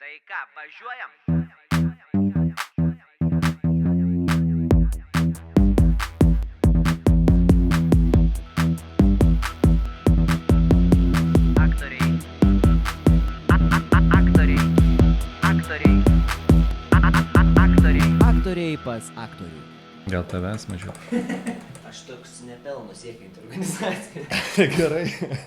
Tai ką, važiuojam? Aktoriai. Aktoriai. Aktoriai. Aktoriai. Aktoriai pas aktorių. Gal tavęs mažiau? Aš toks nepelno siekianti organizacija. Gerai.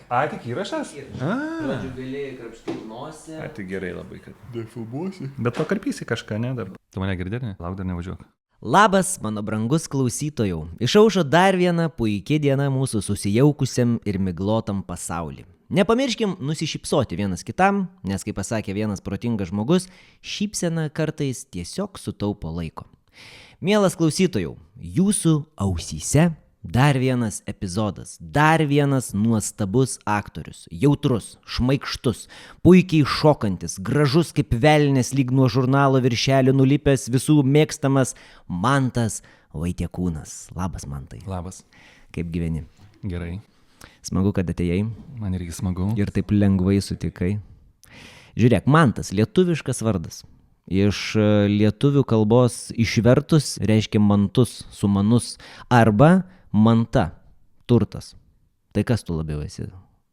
A, tik įrašas? Žodžiu, gali krapštyti nosį. A, tai gerai labai, kad defilmuosi. Bet pakarpysi kažką, ne dar. Tu mane girdėti? Lauk, dar nevažiuok. Labas, mano brangus klausytojau. Išaušo dar viena puikia diena mūsų susijaukusiam ir miglotam pasaulį. Nepamirškim nusišypsoti vienas kitam, nes kaip pasakė vienas protingas žmogus, šypsena kartais tiesiog sutaupo laiko. Mielas klausytojau, jūsų ausyse dar vienas epizodas, dar vienas nuostabus aktorius, jautrus, šmaikštus, puikiai šokantis, gražus kaip velnės lyg nuo žurnalo viršelio nulipęs visų mėgstamas Mantas Vaitiekūnas. Labas, Mantai. Labas. Kaip gyveni? Gerai. Smagu, kad atėjai Man irgi smagu. ir taip lengvai sutikai. Žiūrėk, Mantas, lietuviškas vardas. Iš lietuvių kalbos išvertus reiškia mantus, sumanus arba manta, turtas. Tai kas tu labiau esi?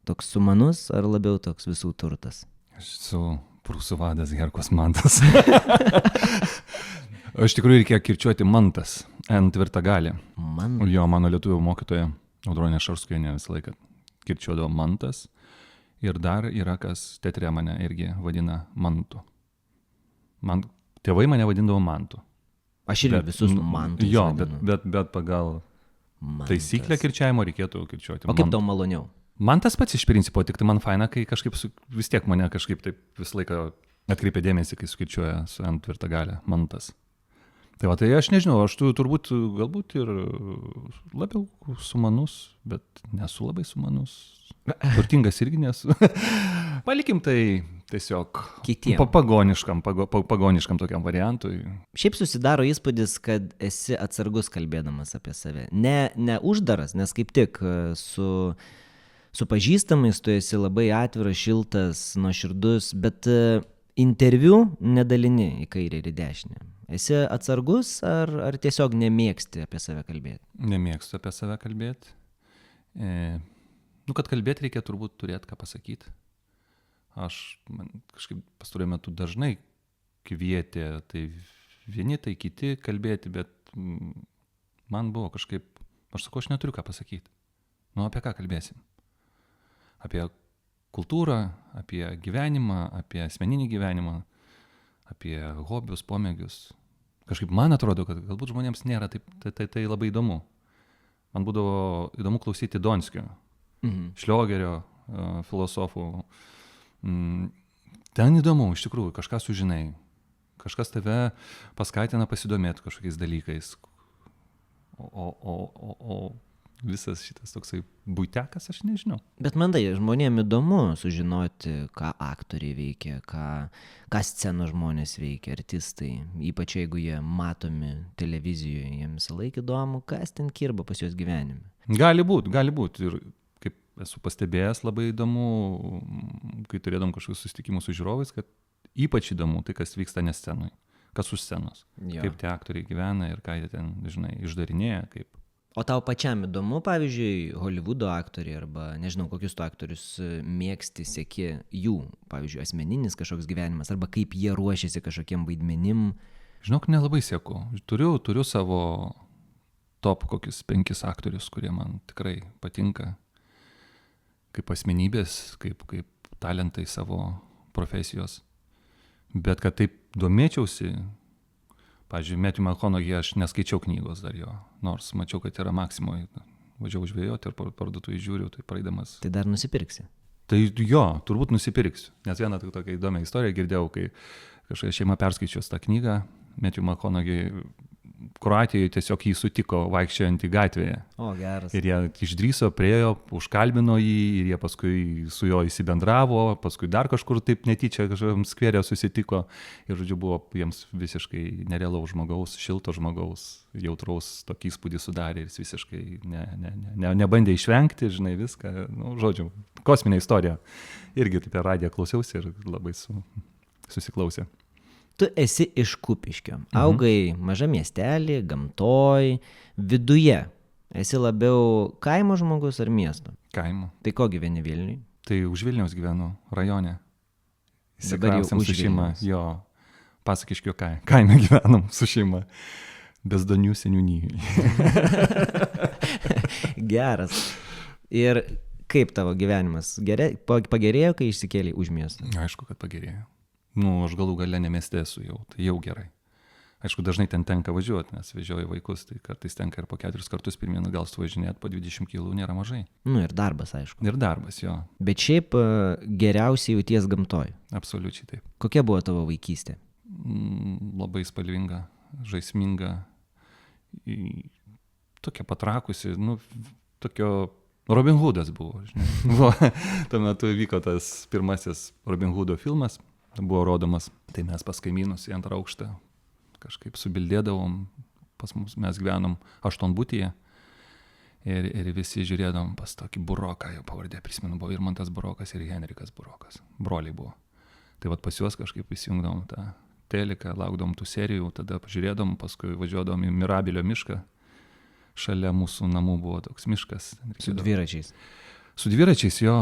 Toks sumanus ar labiau toks visų turtas? Aš esu prūsų vadas Herkos Mantas. Iš tikrųjų reikėjo kirčiuoti Mantas, N tvirtą galį. Jo, mano lietuvių mokytoja Audronė Šarskujinė visą laiką kirčiuodavo Mantas. Ir dar yra kas teatre mane irgi vadina Mantu. Tėvai mane vadindavo Mantu. Aš irgi visus mantus Jo, vadinu. bet pagal Mantas. taisyklę kirčiavimo reikėtų kirčiuoti O kaip Mantu. tau maloniau? Man tas pats iš principo, tik tai man faina, kai kažkaip vis tiek mane kažkaip taip visą laiką atkreipia dėmesį, kai sukirčiuoja su N tvirtą galę Mantas. Tai va, tai aš nežinau, aš turbūt galbūt ir labiau sumanus, bet nesu labai sumanus. Turtingas irgi nesu. Palikim tai tiesiog Kitiem. pagoniškam tokiam variantui. Šiaip susidaro įspūdis, kad esi atsargus kalbėdamas apie save. Ne uždaras, nes kaip tik su pažįstamais tu esi labai atviras, šiltas, nuoširdus, bet interviu nedalini į kairę ir į dešinę. Esi atsargus ar tiesiog nemėgsti apie save kalbėti? Nemėgstu apie save kalbėti. Kad kalbėti reikia turbūt turėti ką pasakyti. Man kažkaip pastaruoju metu dažnai kvietė, tai vieni, tai kiti kalbėti, bet man buvo kažkaip, aš sakau, aš neturiu ką pasakyti. Apie ką kalbėsim? Apie kultūrą, apie gyvenimą, apie asmeninį gyvenimą, apie hobius, pomėgius. Kažkaip man atrodo, kad galbūt žmonėms nėra tai labai įdomu. Man būdavo įdomu klausyti Donskio, Šliogerio, filosofų. Ten įdomu, iš tikrųjų, kažką sužinai. Kažkas tave paskatina pasidomėti kažkokiais dalykais. O visas šitas toksai buitekas, aš nežinau. Bet man tai žmonėms įdomu sužinoti, ką aktoriai veikia, ką scenos žmonės veikia, artistai. Ypač jeigu jie matomi televizijoje, jiems visą laiką įdomu, kas ten kirba pas juos gyvenime. Gali būt. Ir kaip esu pastebėjęs, labai įdomu, kai turėdam kažkokius susitikimus su žiūrovais, kad ypač įdomu tai, kas vyksta ne scenui, kas už scenos. Jo. Kaip tie aktoriai gyvena ir ką jie ten, žinai, išdarinėja, kaip. O tau pačiam įdomu, pavyzdžiui, Holivudo aktoriai arba, nežinau, kokius tu aktorius mėgsti, seki jų, pavyzdžiui, asmeninis kažkoks gyvenimas arba kaip jie ruošiasi kažkokiem vaidmenim? Žinok, nelabai seku. Turiu savo top kokius 5 aktorius, kurie man tikrai patinka kaip asmenybės, kaip talentai savo profesijos. Bet kad taip domėčiausi, pavyzdžiui, Matthew McConaughey, aš neskaičiau knygos dar jo, nors mačiau, kad yra Maksimoje, važiavau žvejoti ir parduotuvėje žiūriu, tai praeidamas. Tai dar nusipirksi? Tai jo, turbūt nusipirksiu, nes vieną tokią įdomią istoriją girdėjau, kai kažkokia šeima perskaičius tą knygą, Matthew McConaughey Kroatijoje tiesiog jį sutiko vaikščiojantį gatvėje. O, geras. Ir jie išdrįso, priejo, užkalbino jį ir jie paskui su juo įsibendravo, paskui dar kažkur taip netyčia kažkokiam skvere susitiko ir, žodžiu, buvo jiems visiškai nerealaus žmogaus, šilto žmogaus, jautraus tokį įspūdį sudarė ir jis visiškai nebandė išvengti, žinai, viską, žodžiu, kosminė istorija. Irgi per radiją klausiausi ir labai susiklausę. Tu esi iš Kupiškio. Augai maža miestelį, gamtoj, viduje. Esi labiau kaimo žmogus ar miesto? Kaimo. Tai ko gyveni Vilniui? Tai už Vilniaus gyvenu, rajone. Dabar jau Įsikraustėm už su šeima. Vilniaus. Jo, Pasakiškio kaime gyvenom su šeima. Bezdonių seniūnijai. Geras. Ir kaip tavo gyvenimas? Pagerėjo, kai išsikėlei už miestą? Aišku, kad pagerėjo. Nu, aš galų gale ne mieste esu jau, tai jau gerai. Aišku, dažnai ten tenka važiuoti, nes vežioju vaikus, tai kartais tenka ir po 4 kartus pirmyn atgal suvažinėti, po 20 kilų nėra mažai. Nu ir darbas, aišku. Ir darbas, jo, Bet šiaip geriausiai jauties gamtoj. absoliučiai taip. Kokia buvo tavo vaikystė? Labai spalvinga, žaisminga, tokia patrakusi, nu, tokio Robin Hoodas buvo, žinai. Tuo metu vyko tas pirmasis Robin Hoodo filmas, buvo rodomas, tai mes pas kaimynus į antrą aukštą kažkaip subildėdavom, pas mus mes gyvenom 8-butyje ir visi žiūrėdavom pas tokį Buroką, jo pavardė prisimenu, buvo Irmantas Burokas ir Henrikas Burokas, broliai buvo. Tai vat pas juos kažkaip įsijungdavom tą teliką, laukdavom tų serijų, tada pažiūrėdavom, paskui važiuodavom į Mirabilio mišką, šalia mūsų namų buvo toks miškas. Su dviračiais. Su dviračiais jo,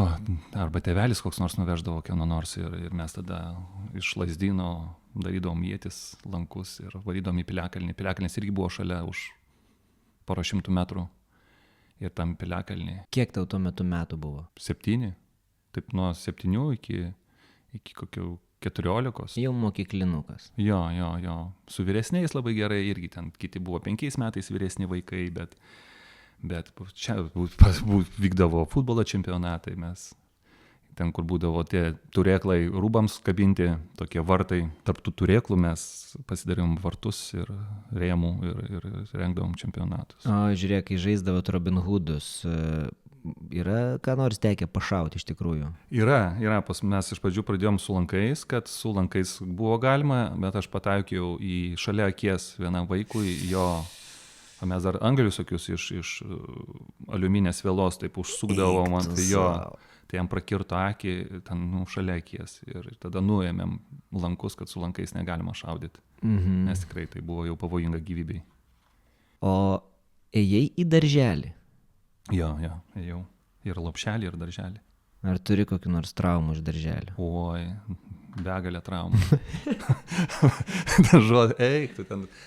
arba tėvelis koks nors nuveždavo kieno nors ir mes tada iš Lazdino darydavom ietis, lankus ir varydom į Piliakalnį. Piliakalnis irgi buvo šalia už poro 100 metrų ir tam Piliakalnį. Kiek tau tuo metu metų buvo? 7, taip nuo 7 iki kokių 14. Jau mokyklinukas. Jo, su vyresniais labai gerai, irgi ten kiti buvo 5 metais vyresni vaikai, bet čia vykdavo futbolo čempionatai, mes ten, kur būdavo tie turėklai rūbams kabinti, tokie vartai, tarp tų turėklų mes pasidarėm vartus ir rėmų ir rengdavom čempionatus. O žiūrėk, kai žaisdavot Robin Hoodus, yra ką nors tekę pašauti iš tikrųjų? Yra, mes iš pradžių pradėjom su lankais, kad su lankais buvo galima, bet aš pataikiau į šalia akies vienam vaikui, o mes dar angelius tokius iš aliuminės vėlos taip užsukdavom ant jo, tai jam prakirto akį ten šalia akies ir tada nuėmėm lankus, kad su lankais negalima šaudyti, nes tikrai tai buvo jau pavojinga gyvybei. O ėjai į darželį? Jo, ėjau. Ir lopšelį, ir darželį. Ar turi kokių nors traumų iš darželio? Oi, begalė traumų. Eik,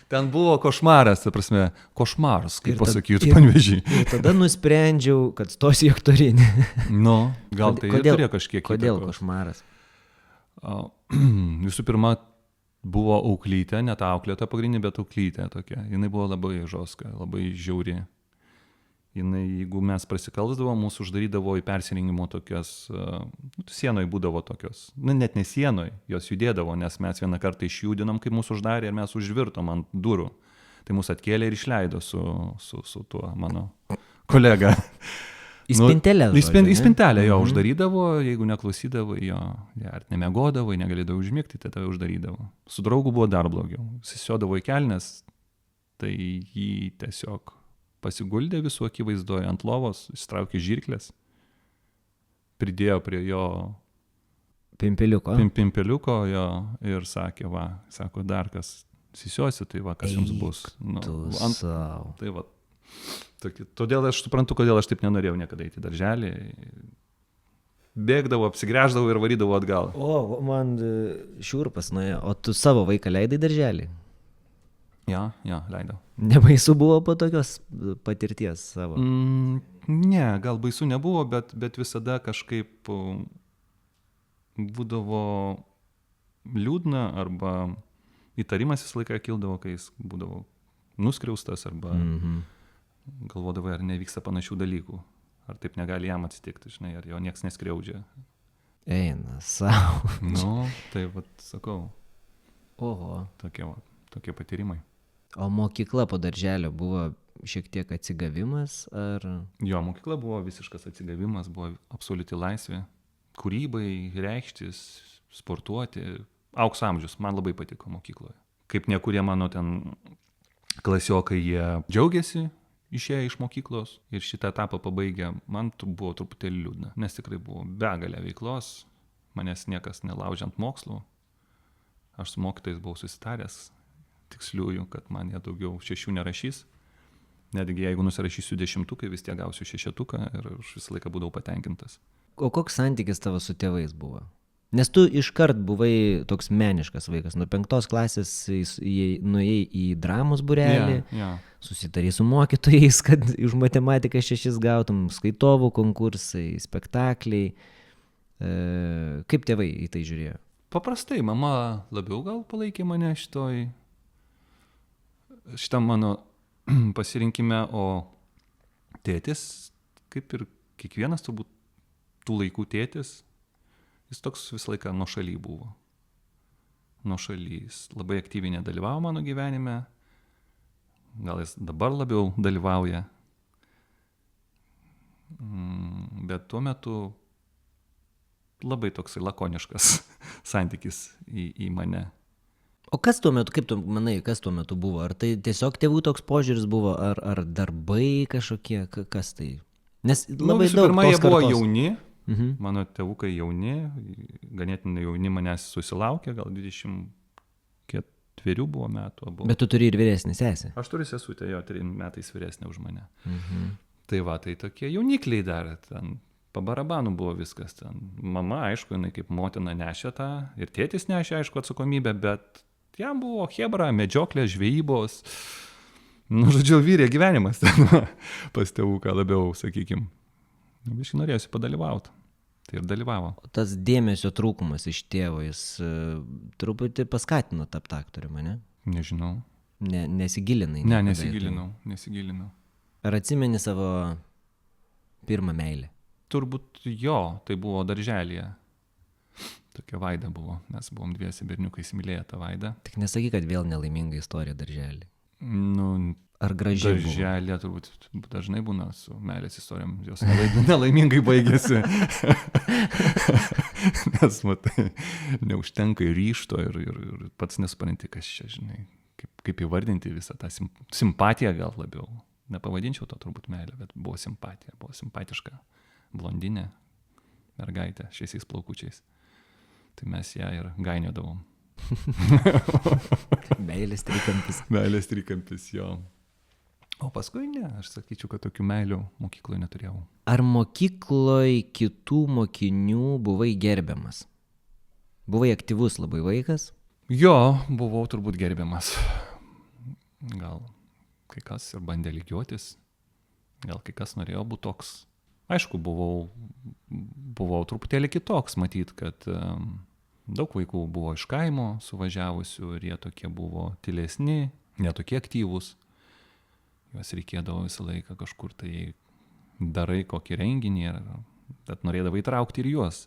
ten buvo košmaras, ta prasme, košmaras, kaip pasakytų Panevėžy. Ir tada nusprendžiau, kad stosiu į aktorinį. Nu, gal tai ir turėjo kažkiek įtakos. Kodėl košmaras? Visų pirma, buvo auklytė, ne ta auklėta pagrindinė, bet auklytė tokia. Jinai buvo labai žoska, labai žiauri. Jinai, jeigu mes prasikalsdavom, mūsų uždarydavo į persirengimo tokias, sienoj būdavo tokios, net ne sienoj, jos judėdavo, nes mes vieną kartą išjudinom, kai mūsų uždarė ir mes užvirtom ant durų. Tai mūsų atkėlė ir išleido su tuo mano kolega. Į spintelę. Į spintelę jo uždarydavo, jeigu neklausydavo jo, ar nemiegodavo, negalėdavo užmigti, tai tave uždarydavo. Su draugu buvo dar blogiau. Sisiodavo į kelnes, tai jį tiesiog pasiguldė visų akivaizdoje ant lovos, įstraukė žirklės, pridėjo prie jo pimpeliuko jo ir sakė, sako, dar kas sisiosi, tai kas jums bus. Tai va, todėl aš suprantu, kodėl aš taip nenorėjau niekada eiti į darželį. Bėgdavau, apsigręždavau ir varydavau atgal. O, man šiurpas nuėjo. O tu savo vaiką leidai į darželį? Jo, leidau. Nebaisu buvo po tokios patirties savo? Ne, gal baisu nebuvo, bet visada kažkaip būdavo liūdna arba įtarimas visą laiką kildavo, kai jis būdavo nuskriaustas arba galvodavai, ar nevyksta panašių dalykų, ar taip negali jam atsitikti, žinai, ar jo nieks neskriaudžia. Eina savo. Nu, tai vat sakau. Oho. Tokie patyrimai. O mokykla po darželio buvo šiek tiek atsigavimas, ar? Jo, mokykla buvo visiškas atsigavimas, buvo absoliuti laisvė, kūrybai, reikštis, sportuoti. Aukso amžius, man labai patiko mokykloje. Kaip nekurie mano ten klasiokai, jie džiaugiasi išėję iš mokyklos ir šitą etapą pabaigę, man buvo truputėlį liūdna, nes tikrai buvo begalė veiklos, manęs niekas nelaužiant mokslų. aš su mokytojais buvau susitaręs tiksliųjų, kad man jie daugiau 6 nerašys. Netgi jeigu nusirašysiu 10, vis tiek gausiu 6 ir aš visą laiką būdavau patenkintas. O koks santykis tavo su tėvais buvo? Nes tu iškart buvai toks meniškas vaikas. Nuo 5 klasės nuėjai į dramos būrelį, susitarė su mokytojais, kad už matematiką 6 gautum, skaitovų konkursai, spektakliai. Kaip tėvai į tai žiūrėjo? Paprastai, mama labiau gal palaikė mane šitam mano pasirinkime, o tėtis, kaip ir kiekvienas turbūt tų laikų tėtis, jis toks visą laiką nuošaly buvo. Nuošaly, jis labai aktyviai nedalyvavo mano gyvenime, gal jis dabar labiau dalyvauja, bet tuo metu labai toksai lakoniškas santykis į mane. O kas tuo metu, kaip tu manai, kas tuo metu buvo? Ar tai tiesiog tėvų toks požiūris buvo, ar darbai kažkokie, kas tai? Nes labai daug pirma, jie buvo kartos. jauni, mano tėvukai jauni, ganėtinai jauni manęs susilaukė, gal 24 buvo metų abu. Bet tu turi ir vyresnį sesę. Aš turiu sesutę, jo, 3 metais vyresnė už mane. Tai va, tai tokie jaunikliai dar, ten pabarabanų buvo viskas. Ten. Mama, aišku, jinai kaip motina nešė tą, ir tėtis nešė, aišku, atsakomybę, bet jam buvo chebra, medžioklė, žvejybos. Nu, žodžiu, vyrė gyvenimas ten pas tėvuką labiau, sakykim. Biškai norėjusi padalyvauti. Tai ir dalyvavo. O tas dėmesio trūkumas iš tėvo, jis truputį paskatino tapti aktoriumi, ne? Nežinau. Nesigilinai. Ne, nesigilinau. Ar atsimeni savo pirmą meilę? Turbūt jo, tai buvo darželėje. Tokia Vaida buvo. Mes buvom dviesi berniukai įsimylėję tą Vaidą. Tik nesakyk, kad vėl nelaiminga istorija darželį. Nu, ar gražiai buvo? Darželė turbūt dažnai būna su meilės istorijom. Jos nelaimingai baigėsi. Nes, matai, neužtenka ir ryžto ir pats nesupranti, kas čia, žinai, kaip įvardinti visą tą simpatiją gal labiau. Nepavadinčiau to turbūt meilę, bet buvo simpatija. Buvo simpatiška blondinė mergaitė, šviesiais plaukučiais. Tai mes ją ir gainiodavom. Meilės trikampis. Meilės trikampis, jo. O paskui ne, aš sakyčiau, kad tokių meilių mokykloje neturėjau. Ar mokykloje kitų mokinių buvai gerbiamas? Buvai aktyvus labai vaikas? Jo, buvau turbūt gerbiamas. Gal kai kas ir bandė lygiuotis, gal kai kas norėjo būti toks. Aišku, buvau truputėlį kitoks, matyt, kad daug vaikų buvo iš kaimo suvažiavusių ir jie tokie buvo tylesni, netokie aktyvūs. Juos reikėdavo visą laiką kažkur tai darai kokį renginį, bet norėdavo įtraukti ir juos.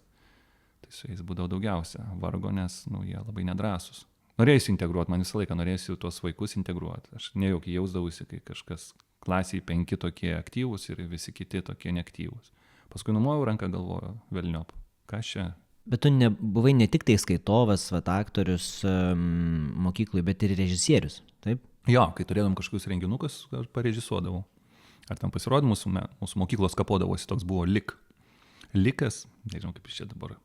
Tai su jais būdavo daugiausia vargo, nes jie labai nedrąsūs. Norėjusi integruoti, man visą laiką norėjusi tuos vaikus integruoti. Aš nejaukiai jausdavusi, kai kažkas klasiai 5 tokie aktyvūs ir visi kiti tokie neaktyvūs. Paskui numojau ranką, galvoju, velniop, kas čia? Bet tu buvai ne tik tai skaitovas, aktorius mokyklai, bet ir režisierius, taip? Jo, kai turėdam kažkokius renginukus, aš parežisuodavau. Ar tam pasirodymus, mūsų mokyklos kapodavosi, toks buvo likas, nežinau kaip iš čia dabar,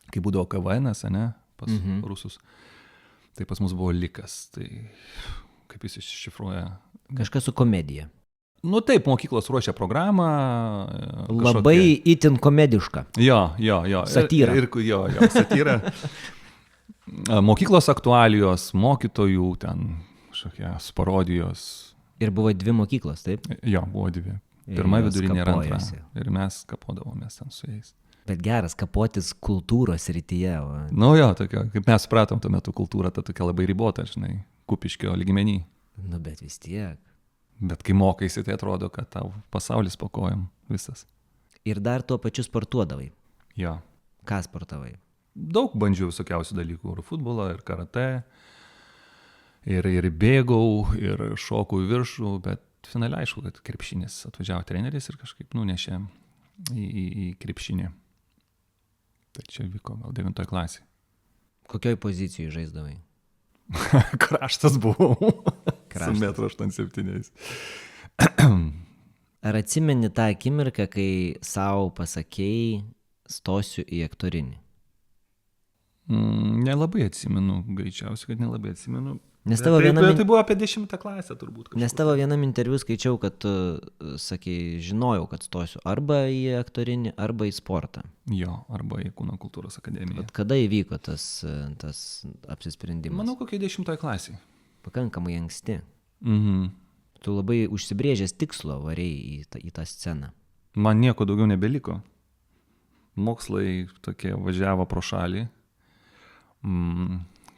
kai būdavo KVN'as, ne, pas rusus, tai pas mus buvo likas, tai kaip jis iššifruoja. Kažkas su komedija. Nu taip, mokyklos ruošia programą. Labai itin komediška. Jo. Satyra. Jo, satyra. Mokyklos aktualijos, mokytojų ten kažkokios parodijos. Ir buvo 2 mokyklos, taip? Jo, buvo 2. Pirma vidurinė ir antra. Ir mes kapodavomės ten su jais. Bet geras kapotis kultūros rytyje. Nu jo, tokia, kaip mes supratom tuo metu, kultūra ta tokia labai ribota, žinai, Kupiškio lygmenį. Nu, bet vis tiek. Bet kai mokaisi, tai atrodo, kad tau pasaulis po kojom visas. Ir dar tuo pačiu sportuodavai. Jo. Ką sportavai? Daug bandžiau visokiausių dalykų. Ir futbolą, ir karate, ir bėgau, ir šokau į viršų, bet finaliai aišku, kad krepšinis. Atvažiavo treneris ir kažkaip nunešė į krepšinį. Tai čia vyko gal 9 klasė. Kokioj pozicijai žaisdavai? Kraštas buvau. Kraštas. Su 1,87 m. Ar atsimeni tą akimirką, kai savo pasakėjai stosiu į aktorinį? Nelabai atsimenu, greičiausiai, kad nelabai atsimenu. Nes tavo vienam Tai buvo apie 10 klasę turbūt. Nes tavo vienam interviu skaičiau, kad tu, sakei, žinojau, kad stosiu arba į aktorinį, arba į sportą. Jo, arba į Kūno kultūros akademiją. Bet kada įvyko tas apsisprendimas? Manau, kokiai 10 klasiai. Pakankamai anksti. Mhm. Tu labai užsibrėžęs tikslo varėjai į tą sceną. Man nieko daugiau nebeliko. Mokslai tokie važiavo pro šalį.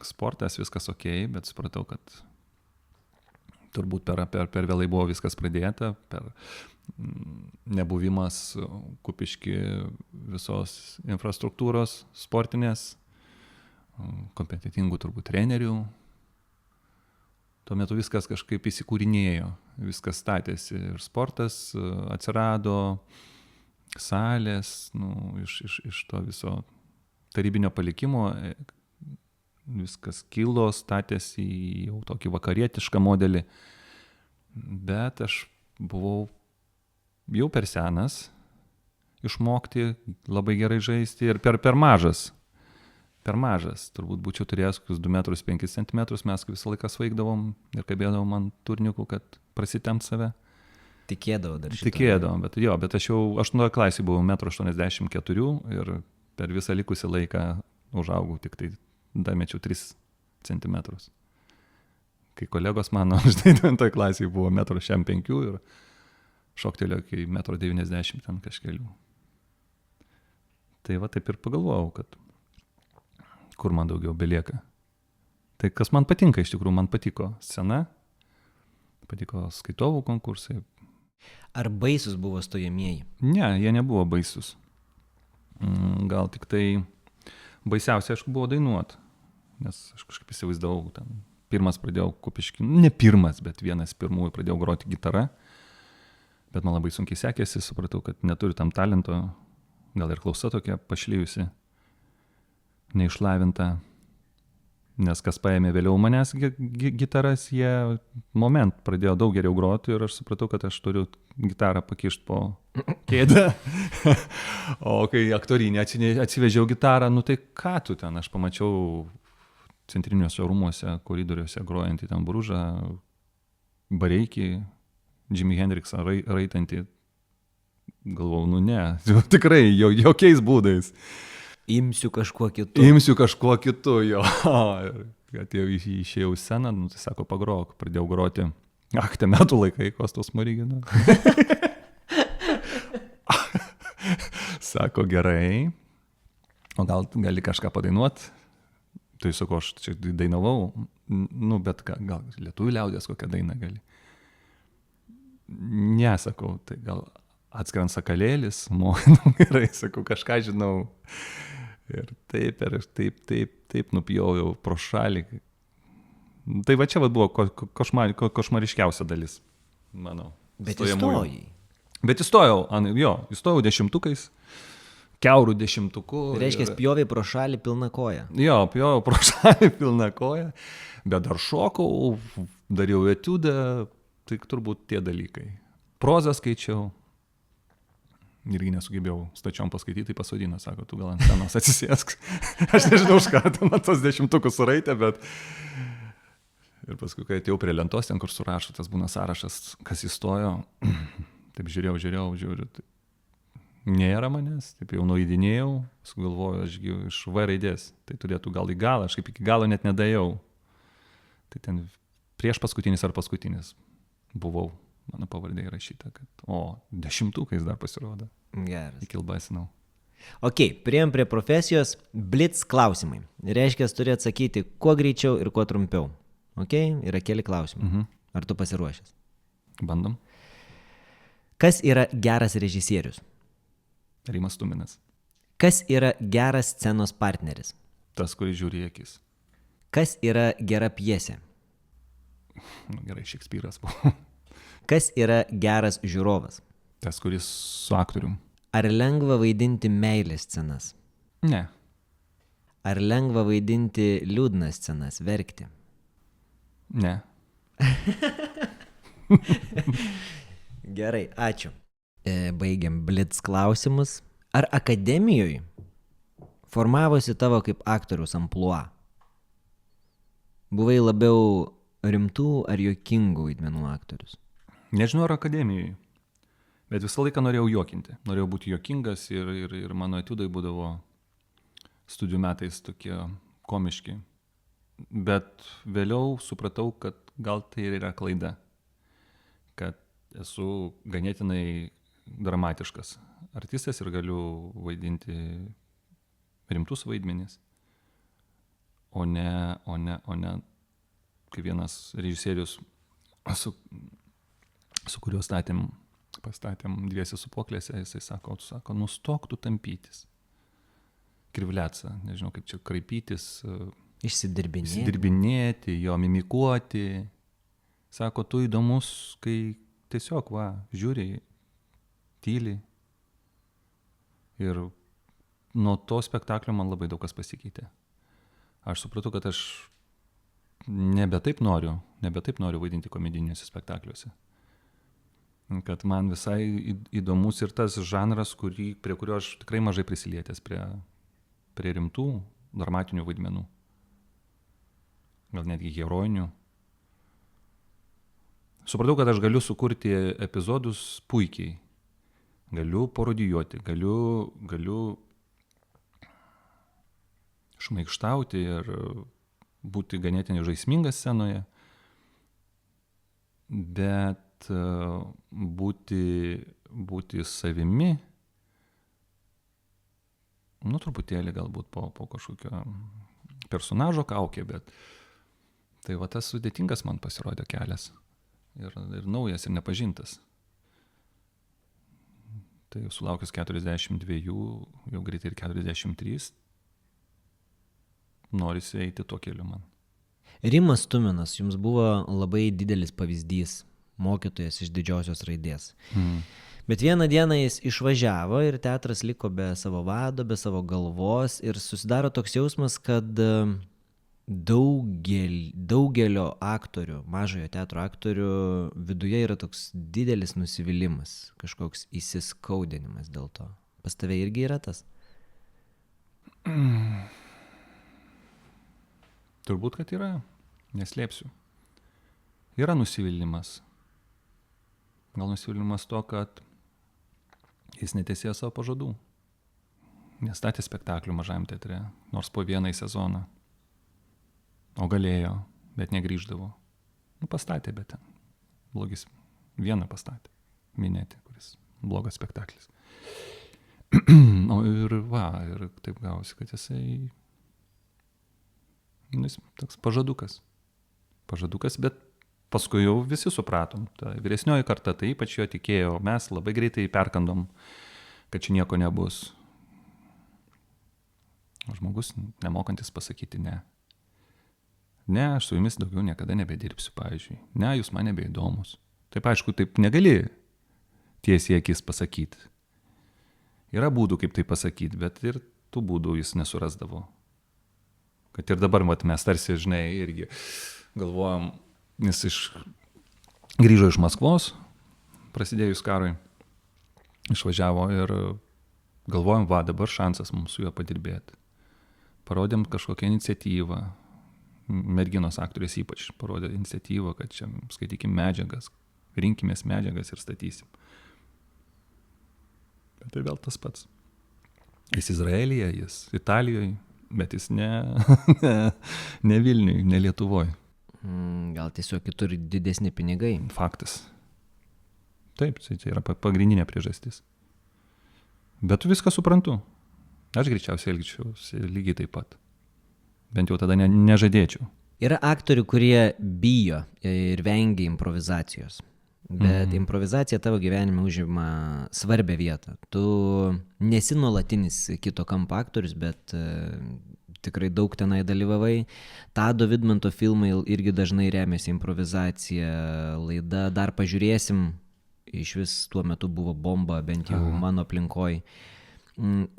Sportas viskas okei, bet supratau, kad turbūt per vėlai buvo viskas pradėta, per nebuvimas Kupišky visos infrastruktūros sportinės, kompetitingų turbūt trenerių. Tuo metu viskas kažkaip įsikūrinėjo, viskas statėsi ir sportas atsirado, salės, iš to viso tarybinio palikimo viskas kilo, statėsi į jau tokį vakarietišką modelį, bet aš buvau jau per senas išmokti labai gerai žaisti ir per mažas. Per mažas. Turbūt būčiau turėjęs kokius 2 metrus 5 centimetrus, mes visą laiką svaigdavom ir kabėdavom ant turniukų, kad prasitempt save. Tikėdavau dar šitą. Tikėdavom, bet aš jau 8 klasėje buvau 1,84 m ir per visą likusį laiką užaugau tik tai damečiau 3 centimetrus. Kai kolegos mano, žinai, 9 klasėje buvo 1,5 m ir šoktelėjo iki 1,90 m ten kažkelių. Tai va taip ir pagalvojau, kad kur man daugiau belieka. Tai kas man patinka, iš tikrųjų, man patiko scena, patiko skaitovų konkursai. Ar baisus buvo stojamieji? Ne, jie nebuvo baisus. Gal tik tai baisiausia, aišku, buvo dainuot. Nes aš kažkaip įsivaizdavau, ten pirmas pradėjau Kupišky, ne pirmas, bet vienas pirmųjų pradėjau groti gitarą. Bet man labai sunkiai sekėsi, supratau, kad neturiu tam talento, gal ir klausa tokia pašlyjusi, neišlavinta. Nes kas paėmė vėliau manęs gitaras, jie pradėjo daug geriau groti ir aš supratau, kad aš turiu gitarą pakišti po kėdę. O kai aktorinį atsivežiau gitarą, tai ką tu ten, aš pamačiau centriniuose rūmuose, koridoriuose grojantį ten Bružą, Bareikį, Jimi Hendrixą raitantį. Galvojau, ne, tikrai, jokiais būdais. Imsiu kažkuo kitu, jo. Ir atėjau išėjau į sceną, tai sako, pagrok, pradėjau groti. Te metų laikai, Kostos Smorigino. Sako, gerai, o gal gali kažką padainuot? Tai sako, aš čia dainavau, bet gal lietuvių liaudės kokią dainą gali. Ne, sakau, tai gal Atskirant sakalėlis, gerai, sakau, kažką žinau. Ir taip nupjoviau pro šalį. Tai va čia buvo košmariškiausia dalis mano. Bet įstojai. Bet įstojau, įstojau 10-ukais, kiaurų 10-ukų. Reiškia, pjoviai pro šalį pilna koja. Jo, pjoviau pro šalį pilna koja, bet dar šokau, dariau etiudą, tai turbūt tie dalykai. Prozą skaičiau. Irgi nesugebėjau stačiom paskaityti, tai pasodino, sako, tu gal ant scenos atsisėsk. Aš nežinau, už ką ten tos 10-ukus suraitė, bet... Ir paskui, kai atėjau prie lentos, ten kur surašo, tas būna sąrašas, kas įstojo, taip žiūrėjau, tai nėra manęs, taip jau nueidinėjau, sugalvoju, ašgi iš V raidės, tai turėtų gal į galą, aš kaip iki galo net nedajau. Tai ten prieš paskutinis ar paskutinis buvau. Mano pavardė įrašyta, kad 10-ukais dar pasirodo. Geras. Įkilbasinau. Ok, priėjom prie profesijos. Blitz klausimai. Reiškia, turi atsakyti kuo greičiau ir kuo trumpiau. Ok, yra keli klausimai. Ar tu pasiruošęs? Bandom. Kas yra geras režisierius? Rimas Tuminas. Kas yra geras scenos partneris? Tas, kuris žiūri į akis. Kas yra gera pjesė? Gerai, Šekspyras buvo. Kas yra geras žiūrovas? Tas, kuris su aktorium. Ar lengva vaidinti meilės scenas? Ne. Ar lengva vaidinti liūdnas scenas, verkti? Ne. Gerai, ačiū. Baigiam blitz klausimus. Ar akademijoje formavosi tavo kaip aktoriaus amplua? Buvai labiau rimtų ar juokingų vaidmenų aktorius? Nežinau, ar akademijai, bet visą laiką norėjau juokinti. Norėjau būti juokingas ir mano etiudai būdavo studijų metais tokie komiški. Bet vėliau supratau, kad gal tai yra klaida, kad esu ganėtinai dramatiškas artistas ir galiu vaidinti rimtus vaidmenis, o ne kaip vienas režisierius, su kuriuo pastatėm Dviese sūpuoklėse, jisai sako, nustok tu tampytis. Krivliaca, nežinau kaip čia, kraipytis, išsidirbinėti, jo mimikuoti. Sako, tu įdomus, kai tiesiog žiūri, tyli. Ir nuo to spektaklio man labai daug kas pasikeitė. Aš supratau, kad aš nebe taip noriu vaidinti komediniuose spektakliuose. Kad man visai įdomus ir tas žanras, prie kurio aš tikrai mažai prisilietęs, prie rimtų dramatinių vaidmenų. Gal netgi herojinių. Supratau, kad aš galiu sukurti epizodus puikiai. Galiu parodijuoti, galiu šmaikštauti ir būti ganėtinai žaismingas scenoje, bet būti savimi, truputėlį galbūt po kažkokio personažo kaukė, bet tai tas sudėtingas man pasirodė kelias ir naujas ir nepažintas. Tai jau sulaukius 42, jau greitai ir 43, norisi eiti tuo keliu man. Rimas Tuminas jums buvo labai didelis pavyzdys, mokytojas iš didžiosios raidės. Bet vieną dieną jis išvažiavo ir teatras liko be savo vado, be savo galvos ir susidaro toks jausmas, kad daugelio aktorių, mažojo teatro aktorių viduje yra toks didelis nusivylimas, kažkoks įsiskaudinimas dėl to. Pas tave irgi yra tas? Turbūt, kad yra, neslėpsiu. Yra nusivylimas. Gal nusivylimas to, kad jis netesėjo savo pažadų. Nestatė spektaklių Mažajam teatre, nors po vieną sezoną. O galėjo, bet negrįždavo. Pastatė, bet ten blogis. Vieną pastatė. Minėti, kuris blogas spektaklis. Ir taip gausi, kad jisai toks pažadukas. Pažadukas, bet paskui jau visi supratom. Ta vyresnioji karta tai ypač jo tikėjo. Mes labai greitai perkandom, kad čia nieko nebus. O žmogus nemokantis pasakyti ne. Ne, aš su jumis daugiau niekada nebedirbsiu, pavyzdžiui. Ne, jūs man nebeįdomus. Taip, aišku, taip negali tiesiai akis pasakyti. Yra būdų, kaip tai pasakyti, bet ir tų būdų jis nesurasdavo. Kad ir dabar mes tarsi, žinai, irgi galvojam, jis grįžo iš Maskvos, prasidėjus karui, išvažiavo ir galvojam, dabar šansas mums su juo padirbėti. Parodėm kažkokią iniciatyvą, merginos aktorės ypač parodė iniciatyvą, kad čia skaitykim medžiagas, rinkimės medžiagas ir statysim. Bet tai vėl tas pats. Jis Izraelyje, jis Italijoje, bet jis ne Vilniuje, ne Lietuvoje. Gal tiesiog kitur didesni pinigai. Faktas. Taip, tai yra pagrindinė priežastis. Bet viską suprantu. Aš greičiausiai elgčiausi lygiai taip pat. Bent jau tada nežadėčiau. Yra aktorių, kurie bijo ir vengia improvizacijos. Bet improvizacija tavo gyvenime užima svarbią vietą. Tu nesi nuolatinis kito kampo aktorius, bet tikrai daug tenai dalyvavai. Tado Vidmanto filmai irgi dažnai remiasi improvizacija. Laida Dar pažiūrėsim, iš vis tuo metu buvo bomba, bent jau mano aplinkoj.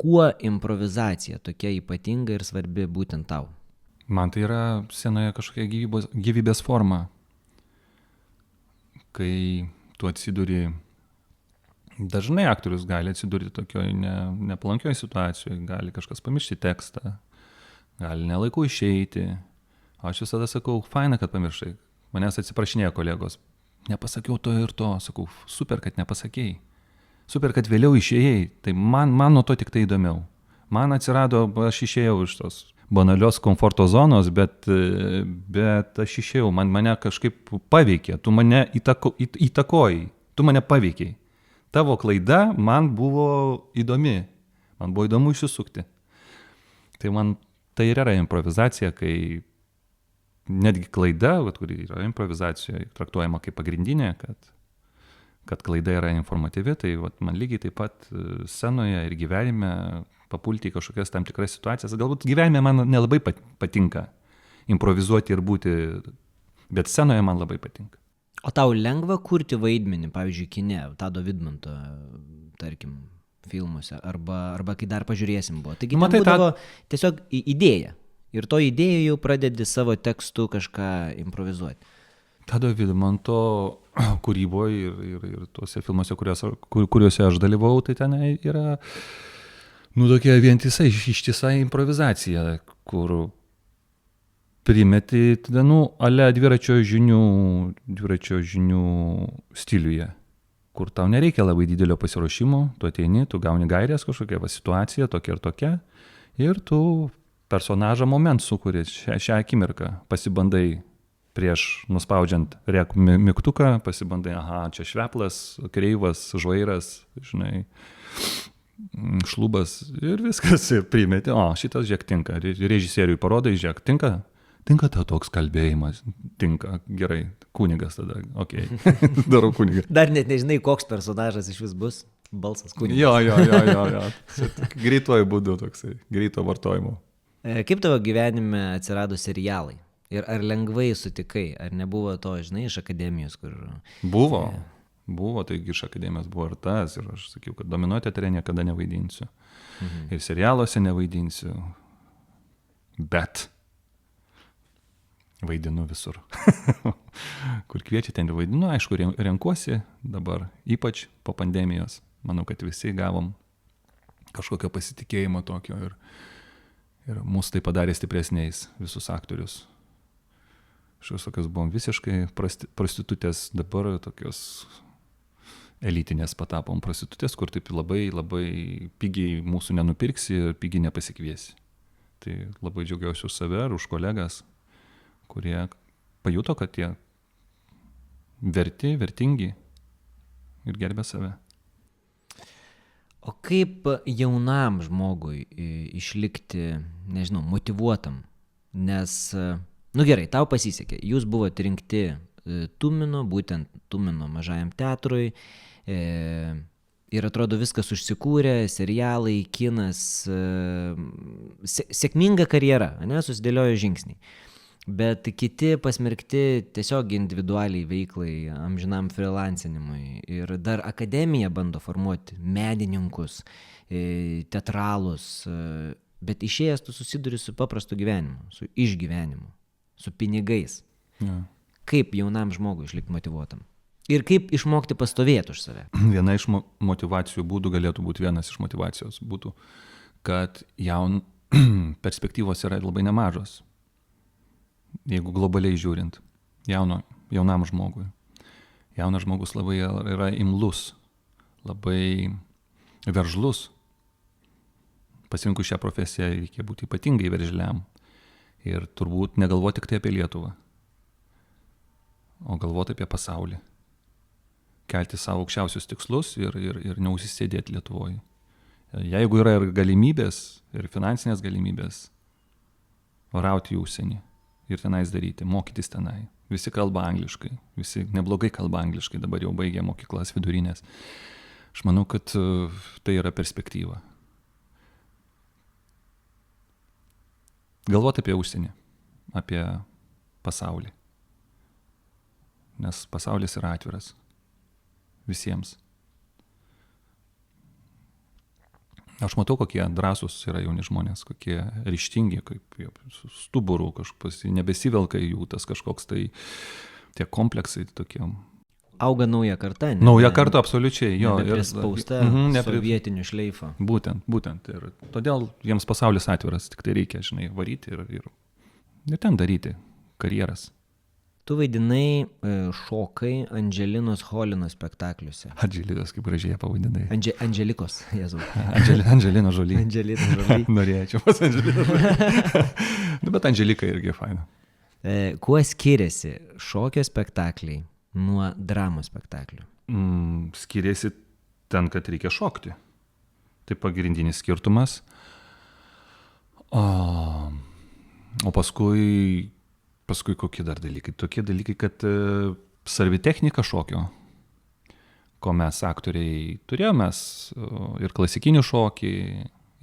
Kuo improvizacija tokia ypatinga ir svarbi būtent tau? Man tai yra scenoje kažkokia gyvybės forma. Kai tu atsiduri Dažnai aktorius gali atsidurti tokioje nepalankioje situacijoje, gali kažkas pamiršti tekstą, gali nelaiku išeiti. Aš visada sakau, faina, kad pamiršai. Manęs atsiprašinėja kolegos. Nepasakiau to ir to. Sakau, super, kad nepasakėjai. Super, kad vėliau išėjai. Tai man nuo to tik tai įdomiau. Man atsirado, aš išėjau iš tos banalios komforto zonos, bet aš išėjau. Mane kažkaip paveikė. Tu mane įtakojai. Tu mane paveikiai. Tavo klaida man buvo įdomi. Man buvo įdomu išsisukti. Tai man tai ir yra improvizacija, kai netgi klaida, kuri yra improvizacijoje traktuojama kaip pagrindinė, kad klaida yra informatyvi, tai man lygiai taip pat scenoje ir gyvenime papulti į kažkokias tam tikras situacijas. Galbūt gyvenime man nelabai patinka improvizuoti ir būti, bet scenoje man labai patinka. O tau lengva kurti vaidmenį, pavyzdžiui, kine, Tado Vidmanto, tarkim, filmuose, arba kai dar pažiūrėsim buvo. Taigi ten būdavo tiesiog idėja. Ir to idėją jau pradedi savo tekstu kažką improvizuoti. Tado Vidmanto kūryboje ir tuose filmuose, kuriuose aš dalyvau, tai ten yra tokia ištisa improvizacija, kur primeti ale dviračio žinių stiliuje, kur tau nereikia labai didelio pasiruošimo, tu ateini, tu gauni gairės kažkokią situaciją, tokia ir tokia, ir tu personažą moment sukuri šią akimirką, pasibandai prieš nuspaudžiant rek mygtuką, pasibandai, čia šveplas, kreivas, žvairas, žinai, šlubas ir viskas, ir primeti, šitas žiūrėk tinka, režisieriui parodai, žiūrėk tinka tau toks kalbėjimas, tinka, gerai, kunigas tada, okei, darau kunigą. Dar net nežinai, koks personažas iš vis bus, balsas kunigas. Jo. Greituoju būdu toksai, greito vartojimo. Kaip tavo gyvenime atsirado serialai? Ir ar lengvai sutikai, ar nebuvo to, žinai, iš akademijos, kur... Buvo, taigi iš akademijos buvo ir tas, ir aš sakiau, kad Domino teatre niekada nevaidinsiu. Ir serialuose nevaidinsiu, bet vaidinu visur. Kur kviečia, ten ir vaidinu, aišku, renkuosi dabar, ypač po pandemijos. Manau, kad visi gavom kažkokio pasitikėjimo tokio ir mūsų tai padarė stipresniais, visus aktorius. Visokios buvom visiškai prostitutės, dabar tokios elitinės patapom prostitutės, kur taip labai, labai pigiai mūsų nenupirksi ir pigiai nepasikviesi. Tai labai džiaugiausi už save ir už kolegas, kurie pajuto, kad jie vertingi ir gerbė save. O kaip jaunam žmogui išlikti, nežinau, motyvuotam? Nes, gerai, tau pasisekė, jūs buvote rinkti Tumino, būtent Tumino mažajam teatrui, ir atrodo viskas užsikūrė, serialai, kinas, sėkminga karjera, susidėliojo žingsniai. Bet kiti pasmerkti tiesiog individualiai veiklai, amžinam freelancinimui. Ir dar akademija bando formuoti medininkus, teatralus, bet išėjęs tu susiduri su paprastu gyvenimu, su išgyvenimu, su pinigais. Ja. Kaip jaunam žmogui išlikti motyvuotam? Ir kaip išmokti pastovėti už save? Viena iš motyvacijų būdų galėtų būti, vienas iš motyvacijos būtų, kad perspektyvos yra labai nemažos. Jeigu globaliai žiūrint, jaunam žmogui. Jaunas žmogus labai yra imlus, labai veržlus. Pasirinkus šią profesiją reikia būti ypatingai veržliam ir turbūt negalvoti tik tai apie Lietuvą, o galvoti apie pasaulį. Kelti savo aukščiausius tikslus ir neužsisėdėti Lietuvoje. Jeigu yra ir galimybės, ir finansinės galimybės, rauti į užsienį. Ir tenais daryti, mokytis tenai. Visi kalba angliškai, visi neblogai kalba angliškai, dabar jau baigė mokyklas vidurinės. Aš manau, kad tai yra perspektyva. Galvoti apie užsienį, apie pasaulį. Nes pasaulis yra atviras visiems. Aš matau, kokie drąsūs yra jauni žmonės, kokie ryžtingi, kaip su stuburu kažkas, nebesivelka jų tas kažkoks tai tie kompleksai tokie. auga nauja karta. Nauja karta, absoliučiai, jo. Prispausta sovietinių šleifo. Būtent. Ir todėl jiems pasaulis atviras, tik tai reikia, žinai, varyti ir ten daryti karjeras. Tu vaidinai šokai Andželinos Holinos spektakliuose. Andželinos, kaip gražiai pavadinai. Andželikos, Jėzau. Anželino Žoly. Andželino Žoly. Norėčiau pas Anželino Žoly. Bet Andželika irgi faina. Kuo skiriasi šokio spektakliai nuo dramos spektaklių? Skiriasi ten, kad reikia šokti. Tai pagrindinis skirtumas. O paskui kokie dar dalykai? Tokie dalykai, kad svarbi technika šokio, ko mes aktoriai turėjome, ir klasikinių šokį,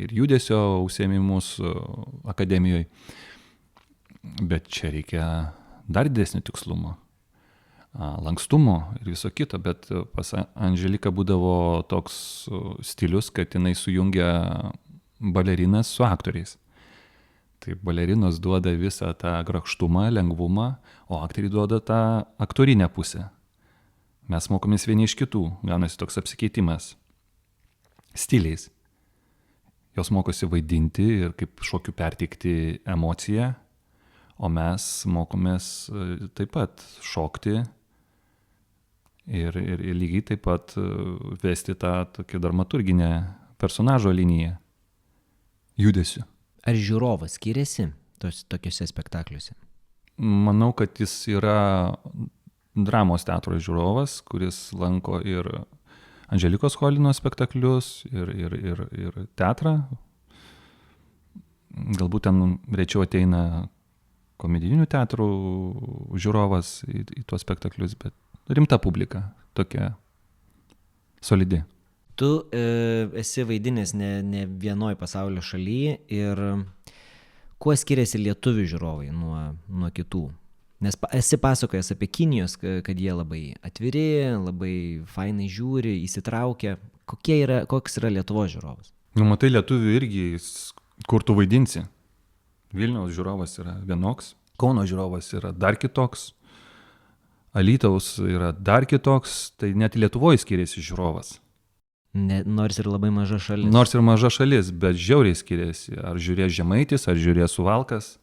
ir judesio užsiėmimus akademijoje. Bet čia reikia dar didesnio tikslumo, lankstumo ir viso kito. Bet pas Andželiką būdavo toks stilius, kad jinai sujungia balerinas su aktoriais. Tai balerinos duoda visą tą grakštumą, lengvumą, o aktoriai duoda tą aktorinę pusę. Mes mokomės vieni iš kitų, gaunasi toks apsikeitimas stiliais. Jos mokosi vaidinti ir kaip šokiu perteikti emociją, o mes mokomės taip pat šokti ir lygiai taip pat vesti tą tokią dramaturginę personažo liniją judesiu. Ar žiūrovas skiriasi tokiuose spektakliuose? Manau, kad jis yra dramos teatro žiūrovas, kuris lanko ir Andželikos Holinos spektaklius, ir teatrą. Galbūt ten rečiau ateina komedijinių teatrų žiūrovas į tuos spektaklius, bet rimta publika, tokia solidi. Tu esi vaidinęs ne vienoj pasaulio šalyje ir kuo skiriasi lietuvių žiūrovai nuo kitų? Nes esi pasakojęs apie Kinijos, kad jie labai atviri, labai fainai žiūri, įsitraukia. Koks yra Lietuvos žiūrovas? Matai, lietuvių irgi, kur tu vaidinsi. Vilniaus žiūrovas yra vienoks, Kauno žiūrovas yra dar kitoks, Alytaus yra dar kitoks, tai net Lietuvoje skiriasi žiūrovas. Nors ir labai maža šalis. Nors ir maža šalis, bet žiauriai skiriasi. Ar žiūrės Žemaitis, ar žiūrės Suvalkas.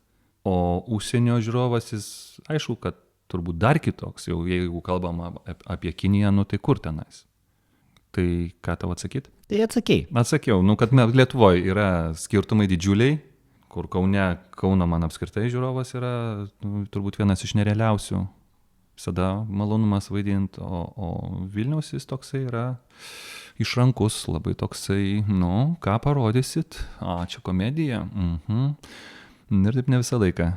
O užsienio žiūrovas, jis aišku, kad turbūt dar kitoks. Jau jeigu kalbam apie Kiniją, tai kur tenais? Tai ką tau atsakyti? Tai atsakei. Atsakiau, kad Lietuvoje yra skirtumai didžiuliai, kur Kauno man apskritai žiūrovas yra turbūt vienas iš nerealiausių. Visada malonumas vaidinti, o Vilniaus jis toksai yra išrankus, labai toksai, ką parodysit? Čia komedija. Ir taip ne visą laiką.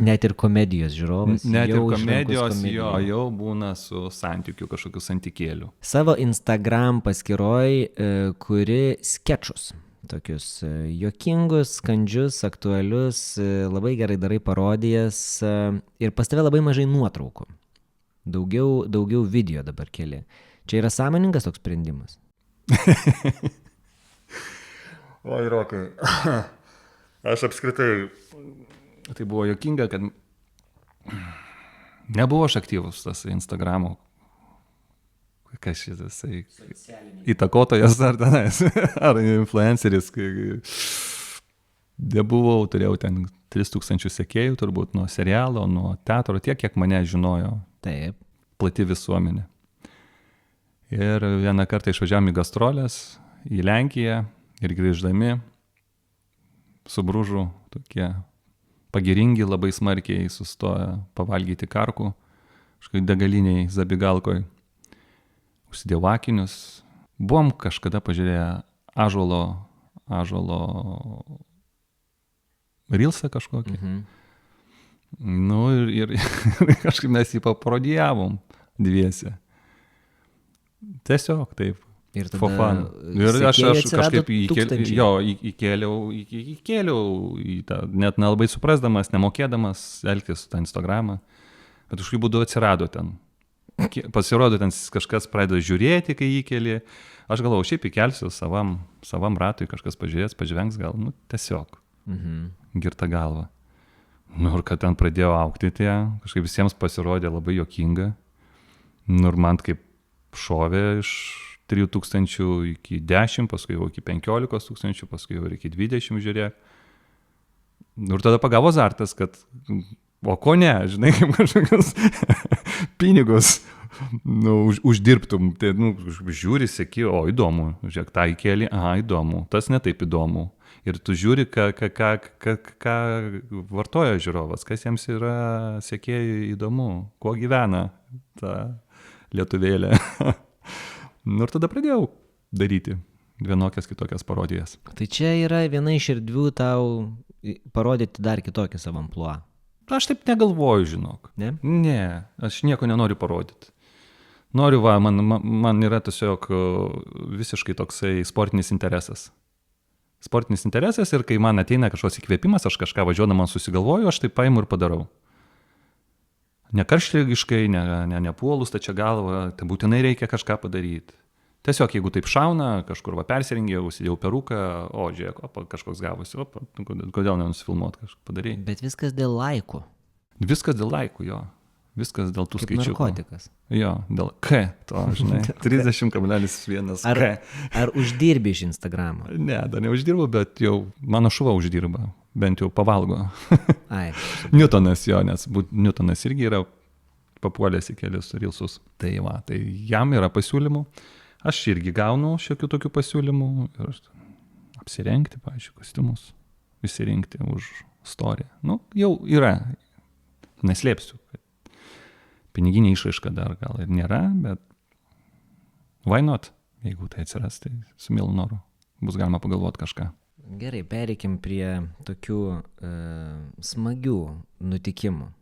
Net ir komedijos žiūrovas. Net ir komedijos jau būna su santykiu, kažkokiu santykėliu. Savo Instagram paskyroj kuri skečus. Tokius juokingus, skandžius, aktualius, labai gerai darai parodijas ir pas tave labai mažai nuotraukų. Daugiau video dabar keli. Čia yra sąmoningas toks sprendimas? Oi, Rokai. Aš apskritai, tai buvo juokinga, kad nebuvo aš aktyvus tas Instagramo. Kas šitas, įtakotojas ar tenais, ar influenceris. Nebuvau, turėjau ten 3000 sekėjų, turbūt nuo serialo, nuo teatro, tiek, kiek mane žinojo. Taip. Plati visuomenė. Ir vieną kartą išvažiavome į gastrolės, į Lenkiją ir grįždami su Bružu tokie pagiringi labai smarkiai sustoja pavalgyti karkų, kažkai degaliniai Zabigalkoj. Užsidėjau akinius. Buvom kažkada pažiūrėję Ąžuolo Rilsą kažkokį. Ir kažkaip mes jį paparodijavom dviese. Tiesiog taip. Ir tada for fun. Ir aš kažkaip įkėliau į tą, net nelabai suprasdamas, nemokėdamas elgtis su tą Instagramą, bet kažkaip būdu atsirado ten. Pasirodo, ten kažkas pradeda žiūrėti, kai įkėlė. Aš galvojau, šiaip įkelsiu savam ratui, kažkas pažiūrės, pažvengs gal, tiesiog. Girta galva. Ir kad ten pradėjo augti, tai kažkaip visiems pasirodė labai juokinga. Nu ir man kaip šovė iš 3000 iki 10, paskui jau iki 15 tūkstančių, paskui jau ir iki 20 žiūrėk. Nu ir tada pagavo azartas, kad o ko ne, žinai, kaip kažkokius pinigus uždirbtum. Tai, žiūri, seki, o įdomu, žiūrėk, tą įkėlį, aha, įdomu, tas netaip įdomu. Ir tu žiūri, ką vartoja žiūrovas, kas jiems yra sekėjai įdomu, kuo gyvena ta lietuvėlė. Nu ir tada pradėjau daryti vienokias kitokias parodijas. Tai čia yra viena iš erdvių tau parodyti dar kitokį savo amplua. Aš taip negalvoju, žinok. Ne? Ne, aš nieko nenoriu parodyti. Noriu, man yra tiesiog visiškai toksai sportinis interesas. Sportinis interesas ir kai man ateina kažkoks įkvėpimas, aš kažką važiuodama susigalvoju, aš tai paimu ir padarau. Ne karštligiškai, nepuolus tačia galva, tai būtinai reikia kažką padaryti. Tiesiog jeigu taip šauna, kažkur persirengėjau, užsidėjau peruką, o žiūrėk, kažkoks gavosi, kodėl nenusifilmuot, kažką padarei. Bet viskas dėl laikų. Viskas dėl laikų, jo. Viskas dėl tų skaičių. Narkotikas. Jo, dėl K, to, žinai, 30,1 K. Ar uždirbi iš Instagramo? Ne, dar neuždirbu, bet jau mano šuva uždirba, bent jau pavalgo. Ai. Newtonas jo, nes Newtonas irgi yra papuolęs į kelius rilsus. Tai va, tai jam yra pasiūlymų. Aš irgi gaunu šiokių tokių pasiūlymų ir apsirengti, pavyzdžiui, kostiumus, įsirinkti už istoriją. Nu, jau yra, neslėpsiu, kad piniginė išraiška dar gal ir nėra, bet why not? Jeigu tai atsiras, tai su mielu noru bus galima pagalvoti kažką. Gerai, pereikim prie tokių smagių nutikimų.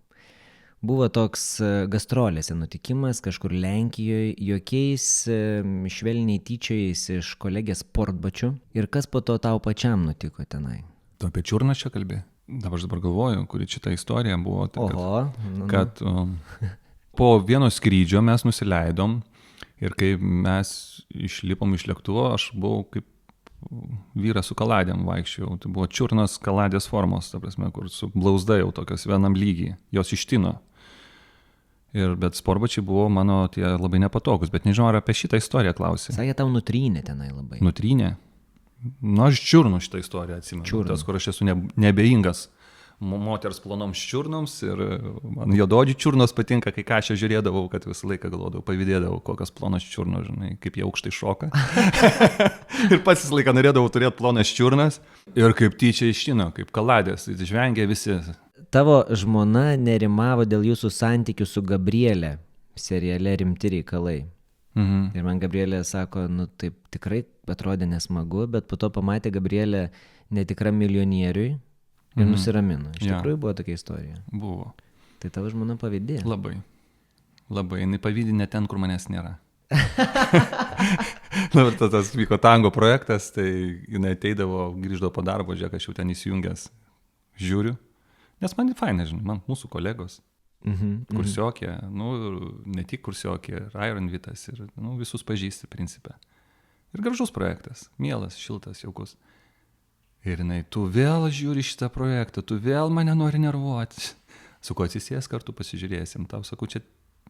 Buvo toks gastrolėse nutikimas kažkur Lenkijoje, jokiais švelniai tyčiais iš kolegės sportbačių. Ir kas po to tau pačiam nutiko tenai? Tu apie čiurną čia kalbė? Dabar galvoju, kuri šita istorija buvo. Tai, kad po vieno skrydžio mes nusileidom ir kai mes išlipom iš lėktuvo, aš buvau kaip vyras su kaladėm vaikščiau. Tai buvo čiurnos kaladės formos, ta prasme, kur su blauzda jau tokios vienam lygiai, jos ištino. Bet sportbačiai buvo mano tie labai nepatogus, bet nežinau, ar apie šitą istoriją klausė. Sakė, tau nutrynė tenai labai. Nutrynė? Nu, aš čiurnų šitą istoriją atsimenu. Tas, kur aš esu nebeingas moters plonoms čiurnoms ir man juododžių čiurnos patinka, kai ką aš žiūrėdavau, kad visą laiką galvodavau, pavydėdavau, kokios plonos čiurnos, žinai, kaip jie aukštai šoka. Ir pats visą laiką norėdavau turėti plonas čiurnas ir kaip tyčia ištino, kaip kaladės, tai žvengia visi. Tavo žmona nerimavo dėl jūsų santykių su Gabrielė, seriale Rimti reikalai. Mhm. Ir man Gabrielė sako, nu taip tikrai atrodė nesmagu, bet po to pamatė Gabrielė netikra milijonieriui ir nusiramino. Iš tikrųjų buvo tokia istorija. Buvo. Tai tavo žmona pavydė. Labai. Labai. Jinai pavydė ne ten, kur manęs nėra. Dabar tas vyko tango projektas, tai jinai ateidavo, grįždavo po darbo, žiūrėk, aš jau ten įsijungęs žiūriu. Nes man fainai, žinai, man mūsų kolegos. Kursiokė, ne tik kursiokė, ir Iron Vitas, ir visus pažįsti principę. Ir gražus projektas, mielas, šiltas, jaukus. Ir jinai, tu vėl žiūri šitą projektą, tu vėl mane nori nervuoti. Su ko atsisės kartu pasižiūrėsim, tau sakau, čia,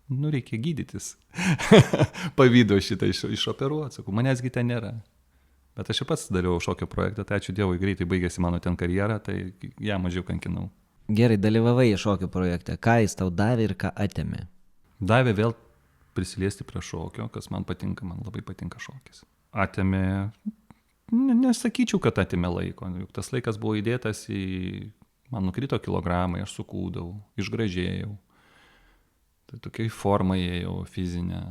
reikia gydytis. Pavydo šitą išoperuoti, sakau, manęsgi ten nėra. Bet aš ir pats dariau šokio projektą, tai ačiū Dievui, greitai baigėsi mano ten karjera, tai ją mažiau kankinau. Gerai, dalyvavai šokio projekte. Ką jis tau davė ir ką atėmė? Davė vėl prisiliesti prie šokio, kas man patinka, man labai patinka šokis. Atėmė, nesakyčiau, kad atėmė laiko. Juk tas laikas buvo įdėtas man nukrito kilogramai, aš sukūdau, išgražėjau. Tai tokia forma ėjau fizinė.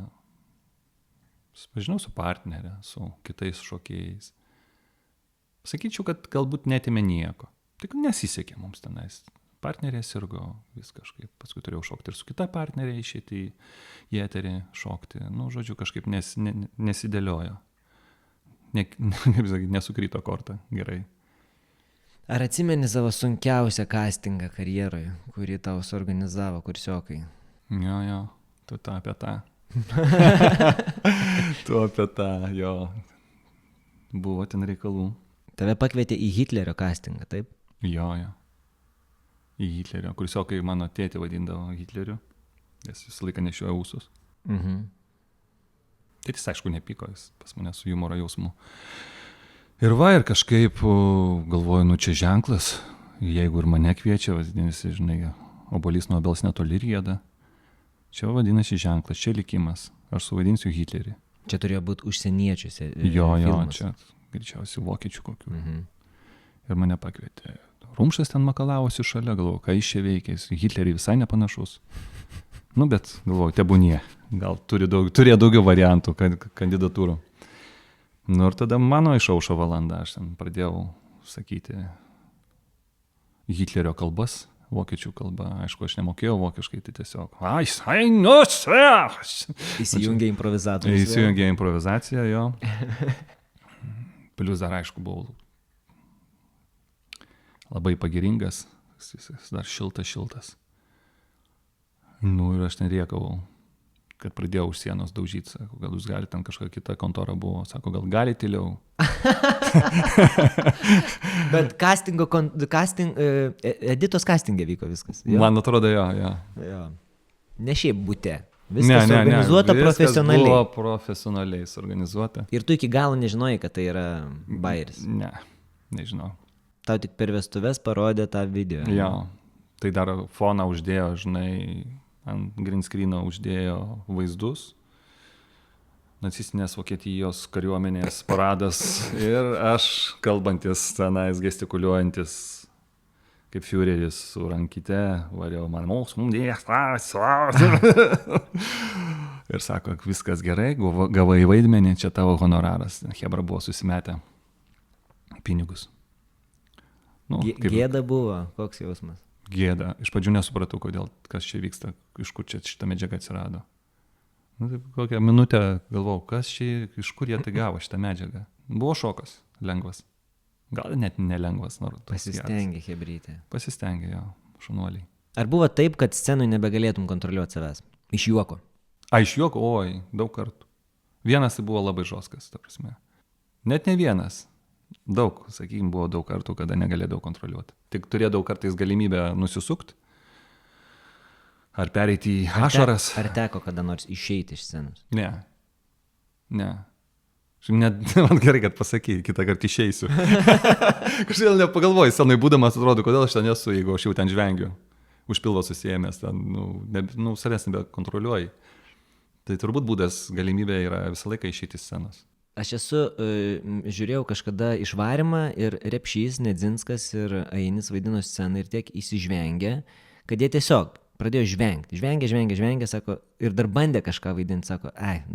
Susipažinau su partnerė, su kitais šokėjais. Sakyčiau, kad galbūt netėmė nieko. Tik nesisekė mums tenais. Partnerė sirgo, vis kažkaip. Paskui turėjau šokti ir su kita partnerė išėti į eterį šokti. Žodžiu, kažkaip nesidėliojo. Nesukrito kortą. Gerai. Ar atsimeni savo sunkiausią castingą karjeroje, kurį tau suorganizavo kursiokai? Jo, tu tą apie tą. Tu apie tą, jo. Buvo ten reikalų. Tave pakvietė į Hitlerio castingą, taip? Jo. Į Hitlerio. Kursiokai mano tėtį vadindavo Hitleriu, nes visą laiką nešiojo ūsus. Tai jis aišku nepyko, jis pas mane su humoro jausmu. Ir ir kažkaip galvoju, nu čia ženklas, jeigu ir mane kviečia, vadinasi, žinai, obuolys nuo obels netoli rieda. Čia vadinasi ženklas, čia likimas, aš suvadinsiu Hitlerį. Čia turėjo būti užsieniečiuose. Jo, filmas. čia greičiausiai vokiečių kokių. Ir mane pakvietė. Rumšas ten makalavosi šalia, galvoju, ką iš čia veikia, jis Hitlerį visai nepanašus. Nu, bet galvoju, tebūnie, gal turėjo daugiau variantų kandidatūrų. Nu, ir tada mano išaušo valanda, aš ten pradėjau sakyti Hitlerio kalbas, vokiečių kalba. Aišku, aš nemokėjau vokiškai, tai tiesiog. Įsijungė improvizatorius. Įsijungė improvizacija, jo. Plius dar, aišku, buvau labai pagiringas, dar šiltas. Nu, ir aš ten riekavau, kad pradėjau už sienos daužyti. Sako, gal jūs galite, ten kažkokia kita kontora buvo. Sako, gal galite tyliau. Bet Editos castingė vyko viskas. Jo? Man atrodo, jo. Jo. Ne šiaip bute. Viskas organizuota profesionaliai. Viskas buvo profesionaliai suorganizuota. Ir tu iki galo nežinojai, kad tai yra bajeris. Ne, nežinau. Tau tik per vestuves parodė tą video. Jo, tai dar foną uždėjo, žinai, ant green screen'o uždėjo vaizdus. Nacistinės Vokietijos kariuomenės paradas ir aš kalbantis tenais, gestikuliuojantis kaip Führeris su rankyte, variau man ir sako, viskas gerai, gavai vaidmenį, čia tavo honoraras. Hebra buvo susimetę pinigus. Nu, gėda buvo, koks jausmas? Gėda. Iš pradžių nesupratau, kas čia vyksta, iš kur čia šita medžiaga atsirado. Nu, taip, kokią minutę galvojau, kas čia, iš kur jie tai gavo šitą medžiagą. Buvo šokas, lengvas. Gal net nelengvas. Pasistengė hebrytė. Pasistengė, jo, šunuoliai. Ar buvo taip, kad scenui nebegalėtum kontroliuoti savęs? Iš juoko? Iš juoko, oi, daug kartų. Vienas tai buvo labai žoskas, ta prasme. Net ne vienas. Daug, sakykime, buvo daug kartų, kada negalėdavau kontroliuoti. Tik turėdavau kartais galimybę nusisukti. Ar pereiti į ašaras. Ar teko kada nors išeiti iš scenos? Ne. Net man gerai, kad pasakai, kitą kartą išeisiu. Kažkaip nepagalvoju, senai būdamas atrodo, kodėl aš ten nesu, jeigu aš jau ten žvengiu. Už pilvo susijėmęs, ten, savęs nebekontroliuoji. Tai turbūt būdas, galimybė yra visą laiką išeiti iš scenos. Aš žiūrėjau kažkada Išvarymą ir Repšys, Nedzinskas ir Ainis vaidino sceną ir tiek įsižvengė, kad jie tiesiog pradėjo žvengti. Žvengė, sako, ir dar bandė kažką vaidinti, sako,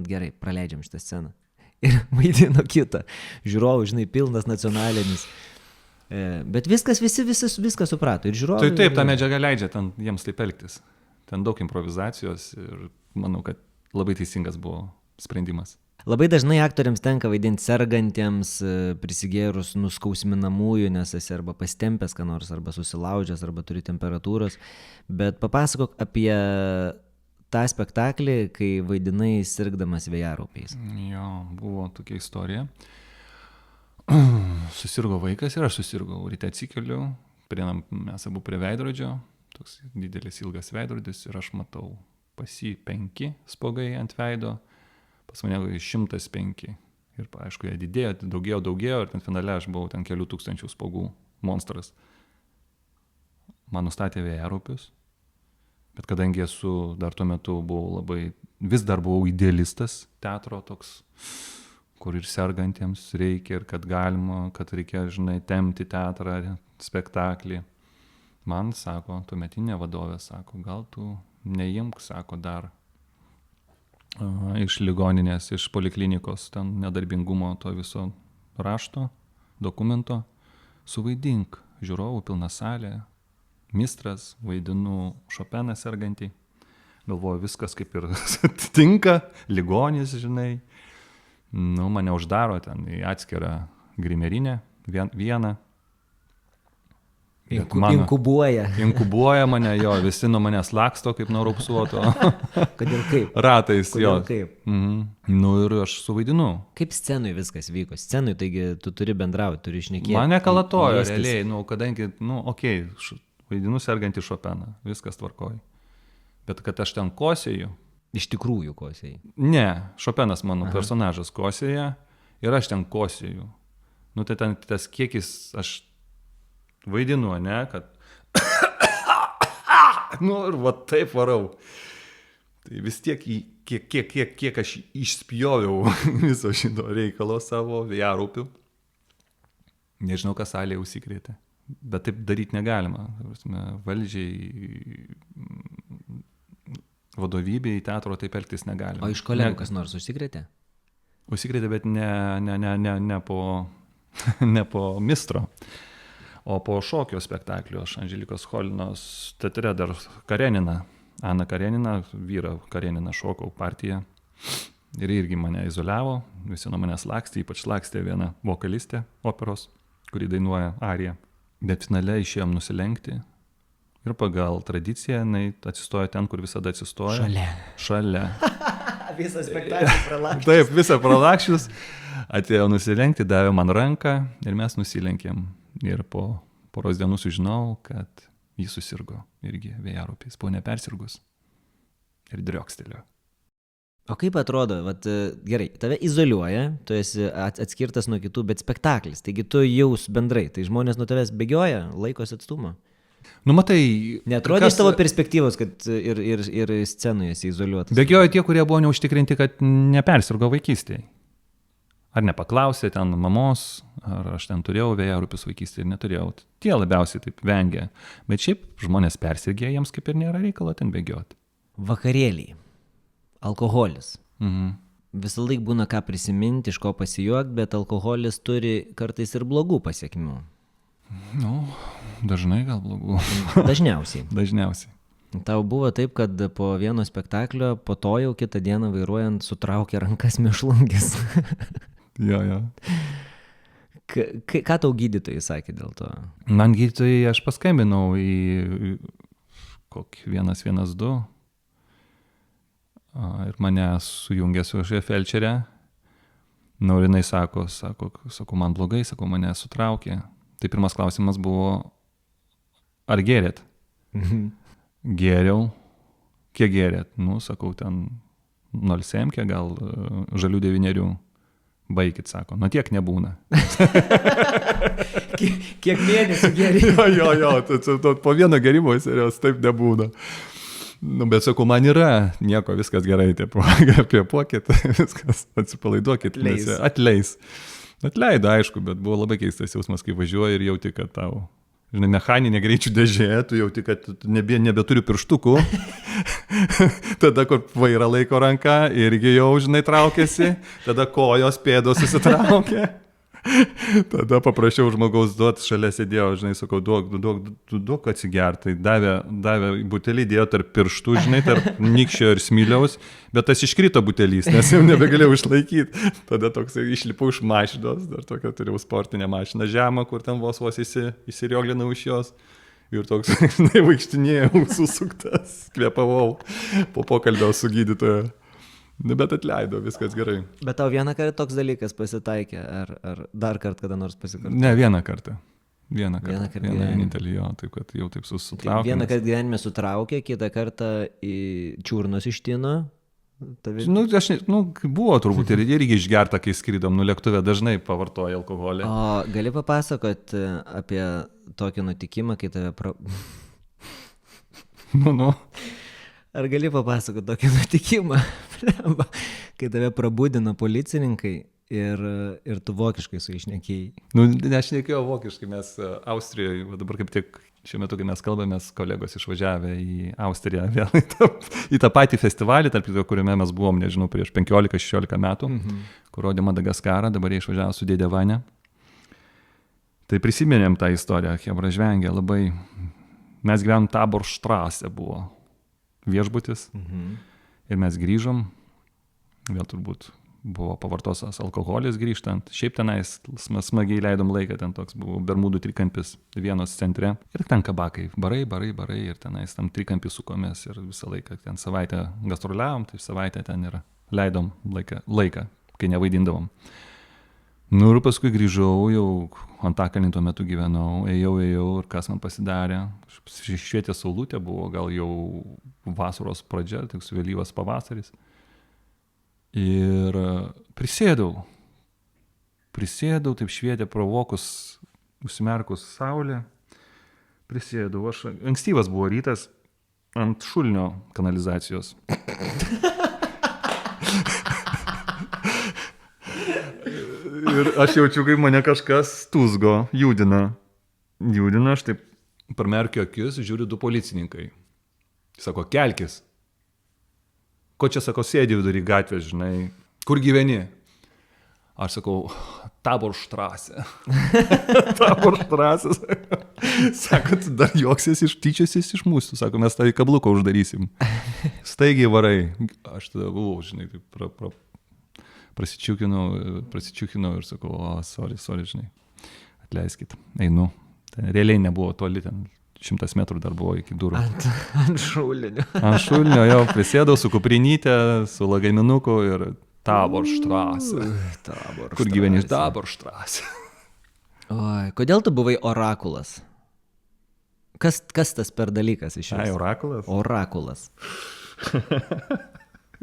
gerai, praleidžiam šitą sceną. Ir vaidino kitą. Žiūrovų, žinai, pilnas nacionalinis. Bet viskas suprato. Ir žiūrovų... Taip, ta medžiaga leidžia ten jiems taip elgtis. Ten daug improvizacijos ir manau, kad labai teisingas buvo sprendimas. Labai dažnai aktoriams tenka vaidinti sergantiems, prisigėrus nuskausminamųjų, nes esi arba pastempęs ką nors, arba susilaužęs, arba turi temperatūros. Bet papasakok apie tą spektaklį, kai vaidinai sirgdamas vėjaraupiais. Jo, buvo tokia istorija. Susirgo vaikas ir aš susirgau. Ryte atsikeliu, mes abu prie veidrodžio, toks didelis ilgas veidrodis ir aš matau pas jį 5 spuogai ant veido. Pas mane 105. Ir, aišku, jie didėjo, daugėjo ir ten finale aš buvau ten kelių tūkstančių spuogų monstras. Man nustatė vėjaraupius, bet kadangi dar tuo metu vis dar buvau idealistas teatro toks, kur ir sergantiems reikia ir kad galima, kad reikia, žinai, tempti teatrą, spektaklį. Man sako, tuometinė vadovė sako, gal tu neimk, sako, dar iš ligoninės, iš poliklinikos, ten nedarbingumo to viso rašto, dokumento, suvaidink, žiūrovų pilna salė, mistras, vaidinu Šopeną sergantį, galvoju, viskas kaip ir tinka, ligonis, žinai, mane uždaro ten į atskirą grimerinę, vieną. Inkubuoja mane, jo, visi nuo manęs laksto kaip nuo raupsuoto. Kodėl kaip? Ratais, jo. Kodėl kaip? Ir aš suvaidinu. Kaip scenui viskas vyko? Scenui, taigi tu turi bendrauti, turi šnekėti. Mane kalatojo, realiai, kadangi, vaidinu sergantį Šopeną, viskas tvarkoja. Bet kad aš ten kosėju. Iš tikrųjų kosėjai. Ne, Šopenas mano personažas kosėja ir aš ten kosėju. Nu tai ten tas kiekis, aš vaidinu, ne, kad nu ir va taip varau. Tai vis tiek, kiek aš išspjoviau viso šito reikalo savo vėjarupių. Nežinau, kas salėje užsikrėtė. Bet taip daryti negalima. Valdžiai, vadovybei, teatro taip elgtis negalima. O iš kolegų kas nors užsikrėtė? Užsikrėtė, bet ne po, ne po Mistro, o po šokio spektaklio. Aš Andželikos Cholinos teatre dar Kareniną, Ana Karenina, vyrą Kareniną šokau partiją. Ir irgi mane izoliavo, visi nuo manęs lakstė, ypač lakstė viena vokalistė operos, kuri dainuoja ariją. Bet finale išėjom nusilenkti ir pagal tradiciją jinai atsistojo ten, kur visada atsistoja. Šalia. Visą spektaklį pralakščius. Taip, visą pralakščius. Atėjo nusilenkti, davė man ranką ir mes nusilenkėm. Ir po poros dienų sužinau, kad jis susirgo irgi vėjarupis. Buvo nepersirgus ir driokstelio. O kaip atrodo, vat, gerai, tave izoliuoja, tu esi atskirtas nuo kitų, bet spektaklis, taigi tu jaus bendrai, tai žmonės nuo tavęs bėgioja, laikosi atstumą. Nu, matai... Netrodė iš tavo perspektyvos, kad ir scenoje esi izoliuotas. Bėgioja tie, kurie buvo neužtikrinti, kad nepersirgo vaikystėje. Ar nepaklausė ten mamos, ar aš ten turėjau vėjarupius vaikystėje ir neturėjau. Tie labiausiai taip vengia. Bet šiaip žmonės persirgė, jiems kaip ir nėra reikalo ten bėgioti. Vakarėliai. Alkoholis. Mhm. Visą laik būna ką prisiminti, iš ko pasijuokti, bet alkoholis turi kartais ir blogų pasiekmių. Nu, dažnai gal blogų. Dažniausiai. Dažniausiai. Tau buvo taip, kad po vieno spektaklio, po to jau kitą dieną vairuojant sutraukė rankas mėšlungis. Jo. Ką tau gydytojai sakė dėl to? Man gydytojai, aš paskambinau į kokį 112 ir mane sujungė su felčerė. Nu, ir jinai sako, man blogai, mane sutraukė. Tai pirmas klausimas buvo, ar gėrėt? Gėriau. Kiek gėrėt? Nu, sakau, ten 0,7, gal žalių 9. Baikit, sako. Nu, tiek nebūna. Kiek mėnesių gėrė? Jo, po vieno gėrimo serijos taip nebūna. Nu, bet sakau, man yra nieko, viskas gerai, kvėpuokit, viskas, atsipalaiduokit, atleis. Atleido, aišku, bet buvo labai keistas jausmas, kai važiuoji ir jauti, kad tau, žinai, mechaninė greičių dėžė, tu jauti, kad nebeturiu pirštukų, tada, kur vairą laiko ranka, irgi jau, žinai, traukėsi, tada kojos pėdos susitraukė, tada paprašiau žmogaus duoti, šalia sėdėjau, žinai, sakau, duok atsigert, tai davė butelį, dėjo tarp pirštų, žinai, tarp nykščio ir smiliaus, bet tas iškrito butelys, nes jau nebegalėjau išlaikyti, tada toks išlipau iš mašinos, dar tokią turėjau sportinę mašiną žemą, kur ten vos įsirioglinau iš jos ir toks, žinai, vaikštinėjau, susuktas, kvėpavau po pokalbio su gydytoju. Bet atleido, viskas gerai. Bet tau vieną kartą toks dalykas pasitaikė, ar dar kartą kada nors pasikartė? Ne, vieną kartą. Vieną vienintelį, jo, taip, kad jau taip sutraukė. Vieną kartą gyvenime sutraukė, kitą kartą į čiurnos ištino. Buvo turbūt ir irgi išgerta, kai skridom, lėktuve dažnai pavartoja alkoholį. O gali papasakot apie tokį nutikimą, kai tave Ar gali papasakoti tokį nutikimą, kai tave prabudino policininkai ir tu vokiškai su išnekėjai? Aš šnekėjau vokiškai, mes Austrijoje, dabar kaip tik šiuo metu, kai mes kalbamės, kolegos išvažiavę į Austriją vėl į tą patį festivalį, tarp kitko, kuriame mes buvom, nežinau, prieš 15-16 metų, kur rodė Madagaskarą, dabar jie išvažiavo su dėdė Vane. Tai prisiminėm tą istoriją, chebra žvengė labai. Mes gyvenom Taborštrase buvo viešbutis ir mes grįžom, vėl turbūt buvo pavartosas alkoholis grįžtant, šiaip tenais smagiai leidom laiką, ten toks buvo Bermudų trikampis Vienos centre ir ten kabakai, barai ir tenais tam trikampį sukomės ir visą laiką ten savaitę gastroliavom, tai savaitę ten ir leidom laiką, kai nevaidindavom. Nu ir paskui grįžau, jau Antakalny tuo metu gyvenau, ėjau ir kas man pasidarė. Švietė saulutė, buvo gal jau vasaros pradžia, tik su vėlyvas pavasaris. Ir prisėdau, taip švietė provokus, užsimerkus saulė. Prisėdau, aš ankstyvas buvo rytas ant šulinio kanalizacijos. Ir aš jaučiu, kaip mane kažkas tūzgo, judina, aš taip pramerkiu akis, žiūriu 2 policininkai. Sako, kelkis. Ko čia, sako, sėdi vidury gatvės, žinai, kur gyveni? Aš sakau, Taborštrasė. Taborštrasė. Sako, tu dar juoksies tyčiosies iš mūsų. Sako, mes tą į kabluką uždarysim. Staigiai varai. Aš tada buvau, žinai, taip prasičiukinau ir sakau, sorry, žinai, atleiskit, einu. Ten realiai nebuvo toli, ten 100 metrų dar buvo iki durų. Ant šulinio. Ant šulinio, jau prisėdau su kuprinyte, su lagaminuku ir Taborštrasė. Kur gyveni? Taborštrasė. Oi, kodėl tu buvai orakulas? Kas tas per dalykas iš Ai, orakulas? Orakulas.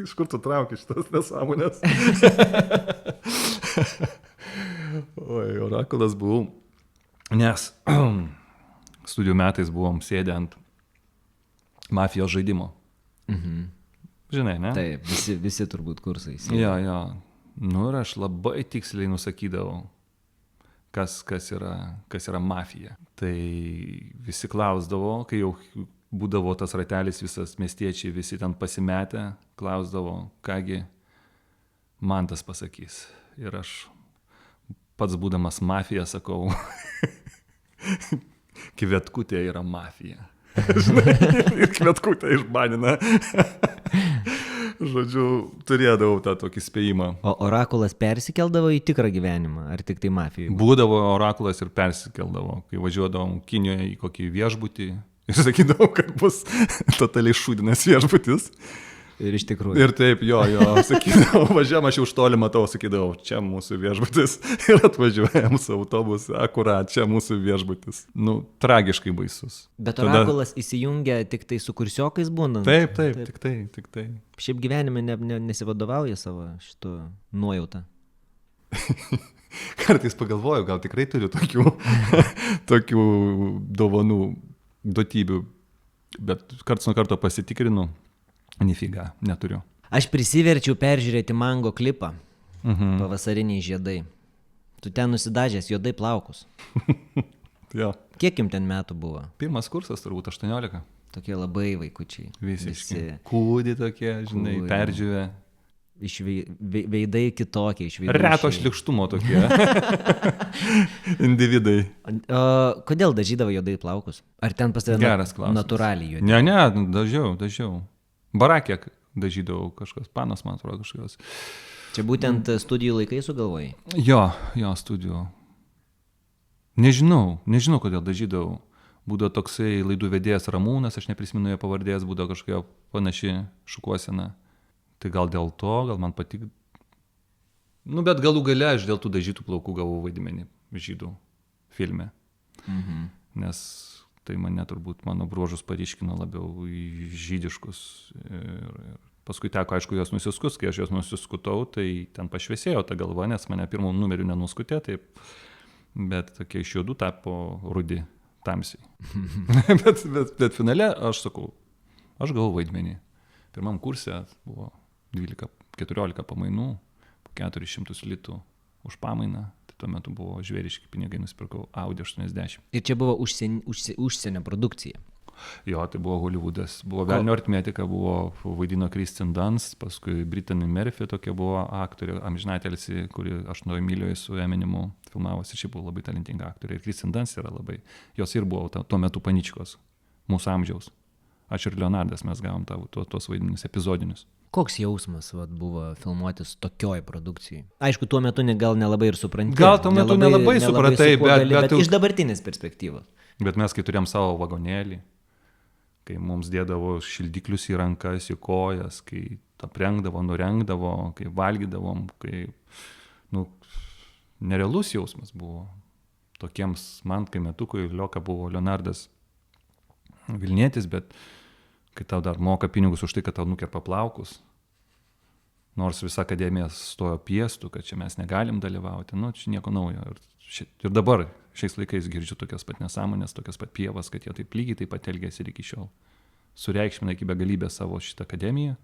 Iš kur tu trauki šitas nesąmonės? Oi, orakulas buvau. Nes studijų metais buvom sėdę ant mafijos žaidimo. Žinai, ne? Taip, visi turbūt kursai. Jo. Nu ir aš labai tiksliai nusakydavau, kas yra mafija. Tai visi klausdavo, kai jau būdavo tas ratelis, visas miestiečiai, visi ten pasimetę, klausdavo, kągi man tas pasakys. Ir aš pats būdamas mafija sakau, Kvetkutė yra mafija. Žinai, ir Kvetkutė išbanina. Žodžiu, turėdavau tą tokį spėjimą. O orakulas persikeldavo į tikrą gyvenimą, ar tik tai mafijai? Būdavo orakulas ir persikeldavo, kai važiuodavom Kinijoje į kokį viešbutį. Ir sakydavau, kad bus totaliai šūdinas viešbutis. Ir iš tikrųjų. Ir taip, jo, sakydavau, važiuojam, aš jau už tolį matau, sakydavau, čia mūsų viešbutis. Ir atvažiuojam su autobusu, akurat, čia mūsų viešbutis. Nu, tragiškai baisus. Bet orakulas įsijungia tik tai su kursiokais būnant? Taip, tik tai. Šiaip gyvenime nesivadovauja savo šito nuojautą. Kartais pagalvoju, gal tikrai turiu tokių dovanų, duotybių, bet karts nuo karto pasitikrinu, nifiga, neturiu. Aš prisiverčiau peržiūrėti Mango klipą, Pavasariniai žiedai. Tu ten nusidažęs juodai plaukus. Jo. Kiek jums ten metų buvo? Pirmas kursas, turbūt 18. Tokie labai vaikučiai. Visi. Kūdi tokie, žinai, perdžiūvę. Veidai kitokie, iš veidų. Reto šlikštumo tokie. Individai. Kodėl dažydavo juodai plaukus? Ar ten pas tave Geras klausimas. Natūraliai juodai? Ne, dažiau. Barakė dažydavau kažkas, panas, man atrodo, kažkas. Čia būtent studijų laikai sugalvojai? Jo, studijų. Nežinau, kodėl dažydavau. Būdavo toksai laidų vedėjas Ramūnas, aš neprisimenu jo pavardės, būdavo kažkokia panaši šukuosena. Tai gal dėl to, gal man patik. Nu, bet galų gale aš dėl tų dažytų plaukų gavau vaidmenį žydų filme. Nes tai mane turbūt, mano bruožus paryškino labiau į žydiškus. Ir paskui teko, aišku, jos nusiskus, kai aš jos nusiskutau, tai ten pašviesėjo ta galva, nes mane pirmų numerių nenuskutė, taip. Bet tokie iš juodų tapo rudi, tamsiai. bet finale aš sakau, aš gavau vaidmenį. Pirmam kurse buvo 12-14 pamainų, po 400 litų už pamainą. Tai tuo metu buvo žvėriški pinigai, nusipirkau Audi 80. Ir čia buvo užsienio produkcija? Jo, tai buvo Hollywoodas. Buvo Velnio aritmetika, vaidino Kristen Dunst, paskui Brittany Murphy tokia buvo aktorė, amžinatelisi, kuri Aš nuo Emilijoje su Eminimu filmavosi, šiaip buvo labai talentinga aktorė. Ir Kristen Dunst yra labai, jos ir buvo tuo metu paničkos, mūsų amžiaus. Aš ir Leonardas, mes gavom tuos vaidmenis epizodinius. Koks jausmas buvo filmuotis tokioj produkcijai? Aišku, tuo metu gal nelabai ir supranti. Gal tuo metu nelabai supratai, bet iš dabartinės perspektyvos. Bet mes, kai turėjom savo vagonėlį, kai mums dėdavo šildiklius į rankas, į kojas, kai aprengdavo, nurengdavo, kai valgydavom, kai, nerealus jausmas buvo. Tokiems man, kai metukui, Lioka buvo Leonardas Vilnietis, bet kai tau dar moka pinigus už tai, kad tau nukerpa plaukus, nors visa akademija stojo piestų, kad čia mes negalim dalyvauti, nu, čia nieko naujo. Ir dabar šiais laikais girdžiu tokias pat nesąmonės, tokias pat pievas, kad jie taip lygiai taip pat elgėsi ir iki šiol. Sureikšmina iki begalybės savo šitą akademiją.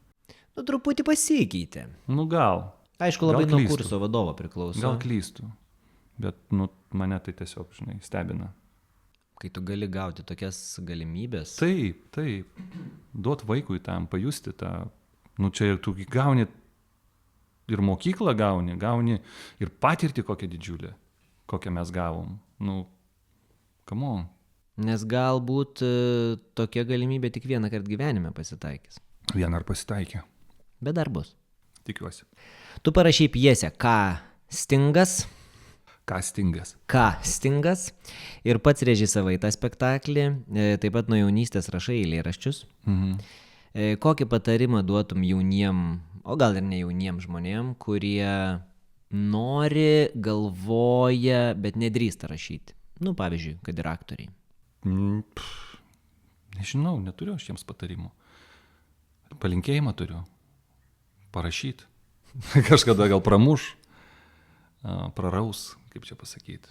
Nu, truputį pasikeitė. Nu, gal. Aišku, labai nuo kurso vadovo priklauso. Gal klystų. Bet, nu, mane tai tiesiog, žinai, stebina. Kai tu gali gauti tokias galimybės. Taip. Duot vaikui tam, pajusti tą. Nu, čia ir tu gauni, ir mokyklą gauni ir patirtį kokią didžiulę, kokią mes gavom. Nu, come on. Nes galbūt tokia galimybė tik vieną kartą gyvenime pasitaikys. Vieną ar pasitaikė. Bet dar bus. Tikiuosi. Tu parašei pjesę Castingas. Castingas. Ir pats režisavai tą spektaklį. Taip pat nuo jaunystės rašai eilėraščius. Mhm. Kokį patarimą duotum jauniem, o gal ir ne jauniem žmonėm, kurie nori, galvoja, bet nedrįsta rašyti? Nu, pavyzdžiui, kad ir aktoriai. Nežinau, neturiu aš jiems patarimų. Palinkėjimą turiu. Parašyti. Kažkada gal pramuš, praraus, kaip čia pasakyti.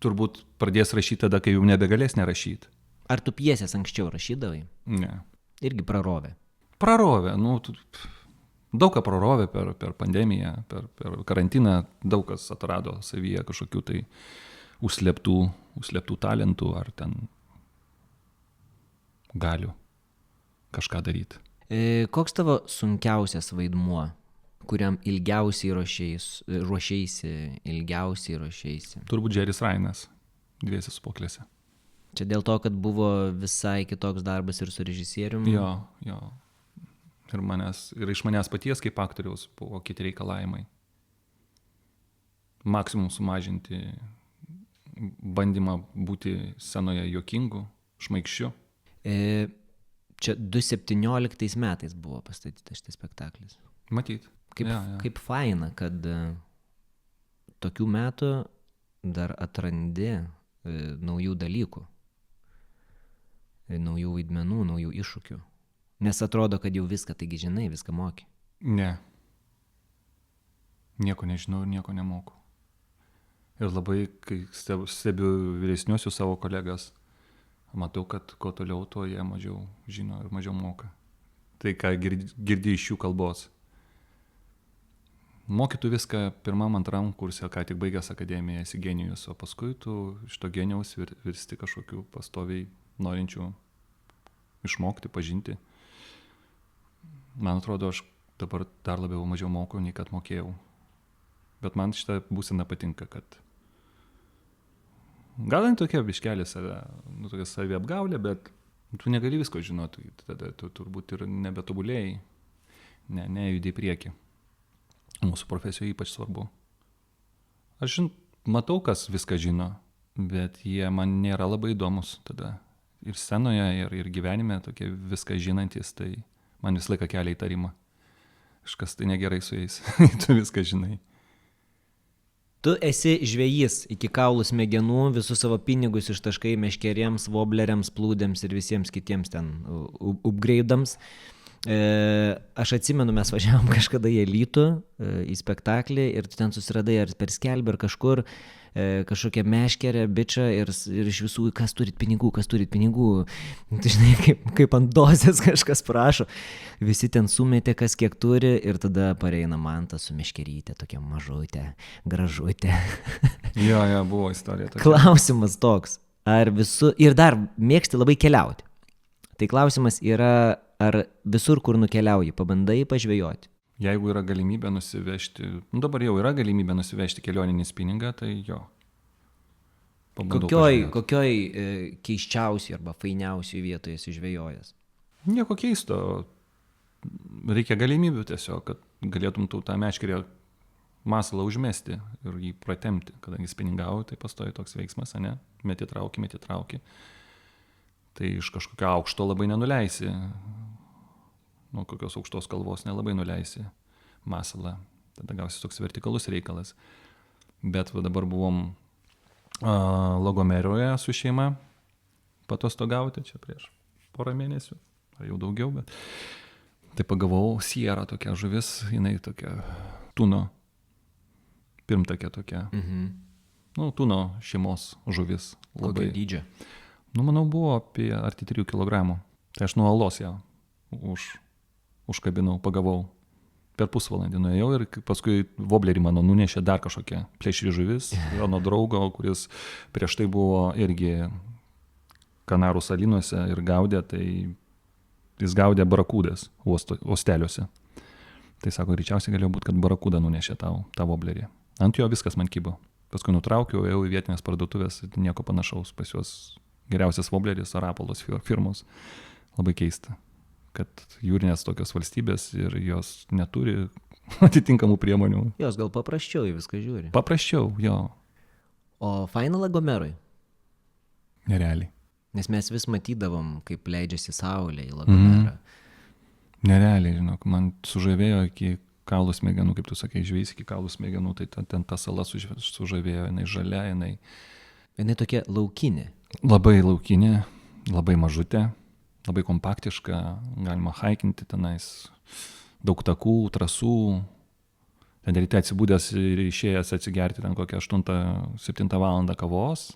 Turbūt pradės rašyti tada, kai jau nebegalės nerašyti. Ar tu pjesės anksčiau rašydavai? Ne. Irgi prarovė. Prarovė, nu, daug ką prarovė per pandemiją, per karantiną, daug kas atrado savyje kažkokių tai užslėptų talentų ar ten galių kažką daryti. Koks tavo sunkiausias vaidmuo, kuriam ilgiausiai ruošeisi? Turbūt Džeris Rainas, Dviesi sūpuoklėse. Čia dėl to, kad buvo visai kitoks darbas ir su režisierium? Jo. Ir iš manęs paties kaip aktoriaus buvo kiti reikalavimai. Maksimum sumažinti bandymą būti scenoje juokingu, šmaikščiu. Čia 2017 metais buvo pastatytas šitas spektaklis. Matyt. Kaip faina, kad tokių metų dar atrandi naujų dalykų, naujų vaidmenų, naujų iššūkių. Nes atrodo, kad jau viską, taigi žinai, viską moki. Ne. Nieko nežinau ir nieko nemoku. Ir labai, kai stebiu vyresniuosius savo kolegas, matau, kad kuo toliau, tuo jie mažiau žino ir mažiau moka. Tai, ką girdi iš jų kalbos. Mokytų viską pirmam, antram kurse, ką tik baigęs akademiją, esi genijus, o paskui tu iš to genijaus virsti kažkokiu pastoviai norinčių išmokti, pažinti. Man atrodo, aš dabar dar labiau mažiau moku, nei kad mokėjau. Bet man šitą būseną patinka, kad gal tokia biškelė tokia saviapgaulė, bet tu negali visko žinoti, tada tu turbūt ir nebetobulėjai, nejudi į priekį. Mūsų profesijoje ypač svarbu. Aš matau, kas viską žino, bet jie man nėra labai įdomus tada. Ir scenoje, ir gyvenime tokie viską žinantis, tai man visą laiką kelia įtarimą. Kažkas tai negerai su jais, tu viską žinai. Tu esi žvejys iki kaulų smegenų, visus savo pinigus ištaškai meškerėms, vobleriams, plūdėms ir visiems kitiems ten upgrade'ams. Aš atsimenu, mes važiavom kažkada į Alytų, į spektaklį ir tu ten susiradai ar per skelbį ar kažkur kažkokią meškerę, bičą ir iš visų, kas turit pinigų. Tu žinai, kaip ant dozės kažkas prašo. Visi ten sumetė, kas kiek turi ir tada pareina Manta su meškerytė, tokia mažutė, gražutė. Jo, buvo istorija tokia. Klausimas toks, ir dar mėgsti labai keliauti. Tai klausimas yra, ar visur, kur nukeliauji, pabandai pažvejoti? Jeigu yra galimybė nusivežti, dabar jau yra galimybė nusivežti kelioninį spiningą, tai jo. Kokioj keiščiausiai arba fainiausiai vietoje esi žvejojęs? Nieko keisto. Reikia galimybių tiesiog, kad galėtum tu tą meškerę masalą užmesti ir jį pratemti. Kadangi spiningauji, tai pastoji toks veiksmas, ne? Meti trauki. Tai iš kažkokio aukšto labai nenuleisi. Nuo kokios aukštos kalvos nelabai nuleisi masalą. Tada gausi toks vertikalus reikalas. Bet va dabar buvom Lagomerijoje su šeima patostogauti čia prieš porą mėnesių, ar jau daugiau, bet tai pagavau sierą tokia žuvis, jinai tokia tuno, pirmtakė tokia, tuno šeimos žuvis. Labai dydžio. Manau, buvo apie arti 3 kg. Tai aš nuo alos ją užkabinau, pagavau. Per pusvalandį nuėjau ir paskui voblerį mano nunešė dar kažkokia plėšri žuvis, vieno draugo, kuris prieš tai buvo irgi Kanarų salynuose ir gaudė, tai jis gaudė barakūdas uosteliuose. Tai sako, greičiausiai galėjo būti, kad barakūda nunešė tą voblerį. Ant jo viskas man kybo. Paskui nutraukiau, ėjau į vietinės parduotuvės, nieko panašaus, pas juos geriausias vobleris Arapolos firmos. Labai keista, kad jūrinės tokios valstybės ir jos neturi atitinkamų priemonių. Jos gal paprasčiau į viską žiūri. Paprasčiau, jo. O faina Lagomerui? Nerealiai. Nes mes vis matydavom, kaip leidžiasi saulė į Lagomerą. Nerealiai, žinok, man sužavėjo iki kaulų smegenų, kaip tu sakai, žvejys iki kaulų smegenų, tai ten ta sala sužavėjo, jinai žalia, Jinai tokia laukinė. Labai laukinė, labai mažutė, labai kompaktiška, galima haikinti tenais, daug takų, trasų, ten ryte atsibūdęs ir išėjęs atsigerti ten kokią 8-7 valandą kavos,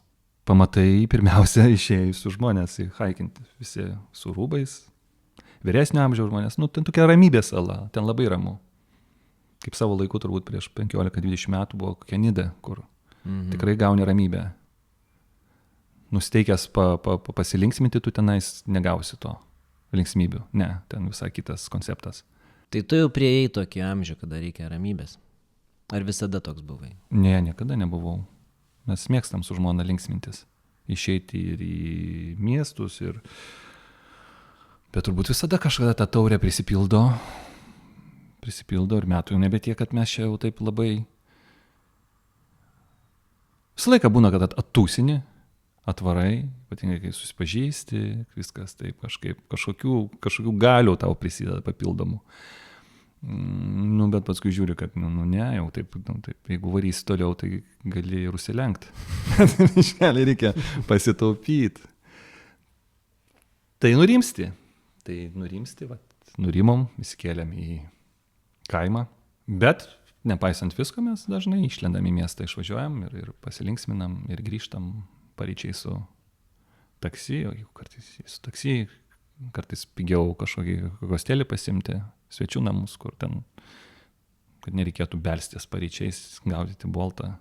pamatai pirmiausia išėjusius žmonės haikinti, visi su rūbais, vyresnio amžiaus žmonės, ten tokia ramybė sala, ten labai ramu. Kaip savo laiku turbūt prieš 15-20 metų buvo kokia Nida, kur tikrai gauni ramybę. Nusteikęs pasilinksminti, tu tenais negausi to linksmybių. Ne, ten visai kitas konceptas. Tai tu jau prieėjai tokį amžių, kada reikia ramybės. Ar visada toks buvai? Ne, niekada nebuvau. Mes mėgstam su žmona linksmintis. Išeiti ir į miestus. Bet turbūt visada kažkada ta taurė prisipildo ir metų jau nebe tiek, kad mes čia jau taip labai... Visą laiką būna, kad atūsini, atvarai, ypatingai kai susipažįsti, viskas taip kažkokių galių tau prisideda papildomų. Bet paskui žiūri, kad ne, jau taip, jeigu varysi toliau, tai gali ir užsilenkti. Iškeliai reikia pasitaupyti. Tai nurimsti, nurimom, įsikėlėm į kaimą, bet nepaisant visko mes dažnai išlendam į miestą, išvažiuojam ir pasilinksminam ir grįžtam paryčiai su taksi, o kartais su taksi, kartais pigiau kažkokį hostelį pasimti, svečių namus, kur ten, kad nereikėtų belstis paryčiais, gaudyti boltą.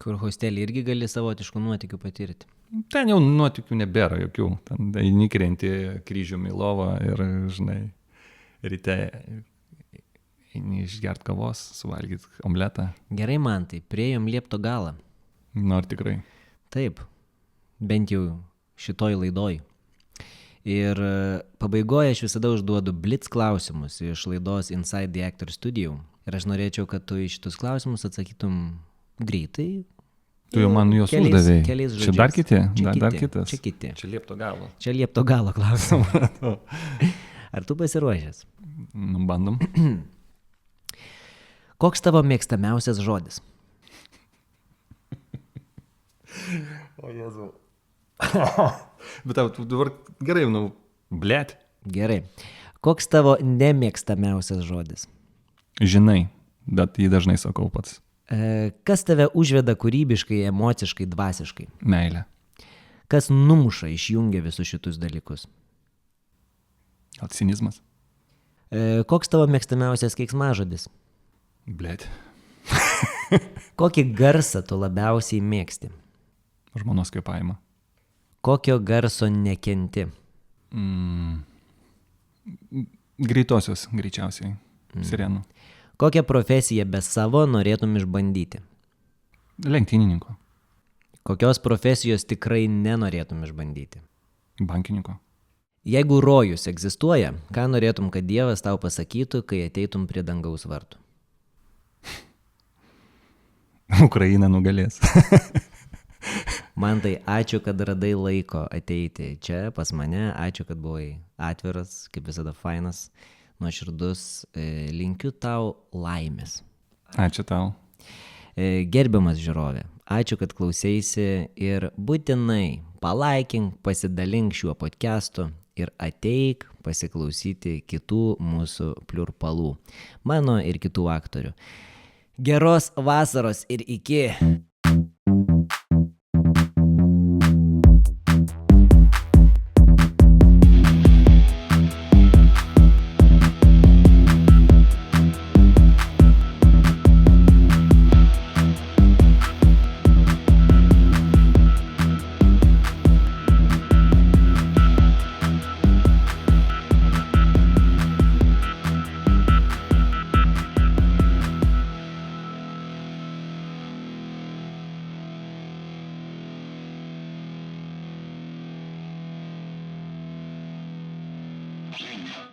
Kur hostelį irgi gali savotiškų nuotykių patirti. Ten jau nuotykių nebėra jokių, ten eini krenti kryžiumi į lovą ir, žinai, ryte eini išgert kavos, suvalgyti omletą. Gerai, man tai, priėjom liepto galą. Ar tikrai? Taip, bent jau šitoj laidoj. Ir pabaigoje aš visada užduodu blitz klausimus iš laidos Inside the Actor Studio. Ir aš norėčiau, kad tu į šitus klausimus atsakytum greitai. Tu jau man juos uždavėjai. Keliais žodžiais. Čia dar kiti? Dar kitas? Čia kiti. Čia liepto galo. Čia liepto galo klausimai. Ar tu pasiruošęs? Bandom. Koks tavo mėgstamiausias žodis? O Jėzau. Bet tau dabar gerai, blėt. Gerai. Koks tavo nemėgstamiausias žodis? Žinai, bet jį dažnai sakau pats. Kas tave užveda kūrybiškai, emociškai, dvasiškai? Meilė. Kas numuša, išjungia visus šitus dalykus? Cinizmas. Koks tavo mėgstamiausias keiksmažodis? Blėt. Kokį garsą tu labiausiai mėgsti? Žmonos kvėpavimą. Kokio garso nekenti? Greitosios, greičiausiai. Sirenų. Kokią profesiją be savo norėtum išbandyti? Lenktynininko. Kokios profesijos tikrai nenorėtum išbandyti? Bankininko. Jeigu rojus egzistuoja, ką norėtum, kad Dievas tau pasakytų, kai ateitum prie dangaus vartų? Ukraina nugalės. Man tai ačiū, kad radai laiko ateiti čia pas mane, ačiū, kad buvai atviras, kaip visada fainas, nuoširdus, linkiu tau laimės. Ačiū tau. Gerbiamas žiūrovė, ačiū, kad klausėsi ir būtinai palaikink, pasidalink šiuo podcastu ir ateik pasiklausyti kitų mūsų pliurpalų, mano ir kitų aktorių. Geros vasaros ir iki. Sing.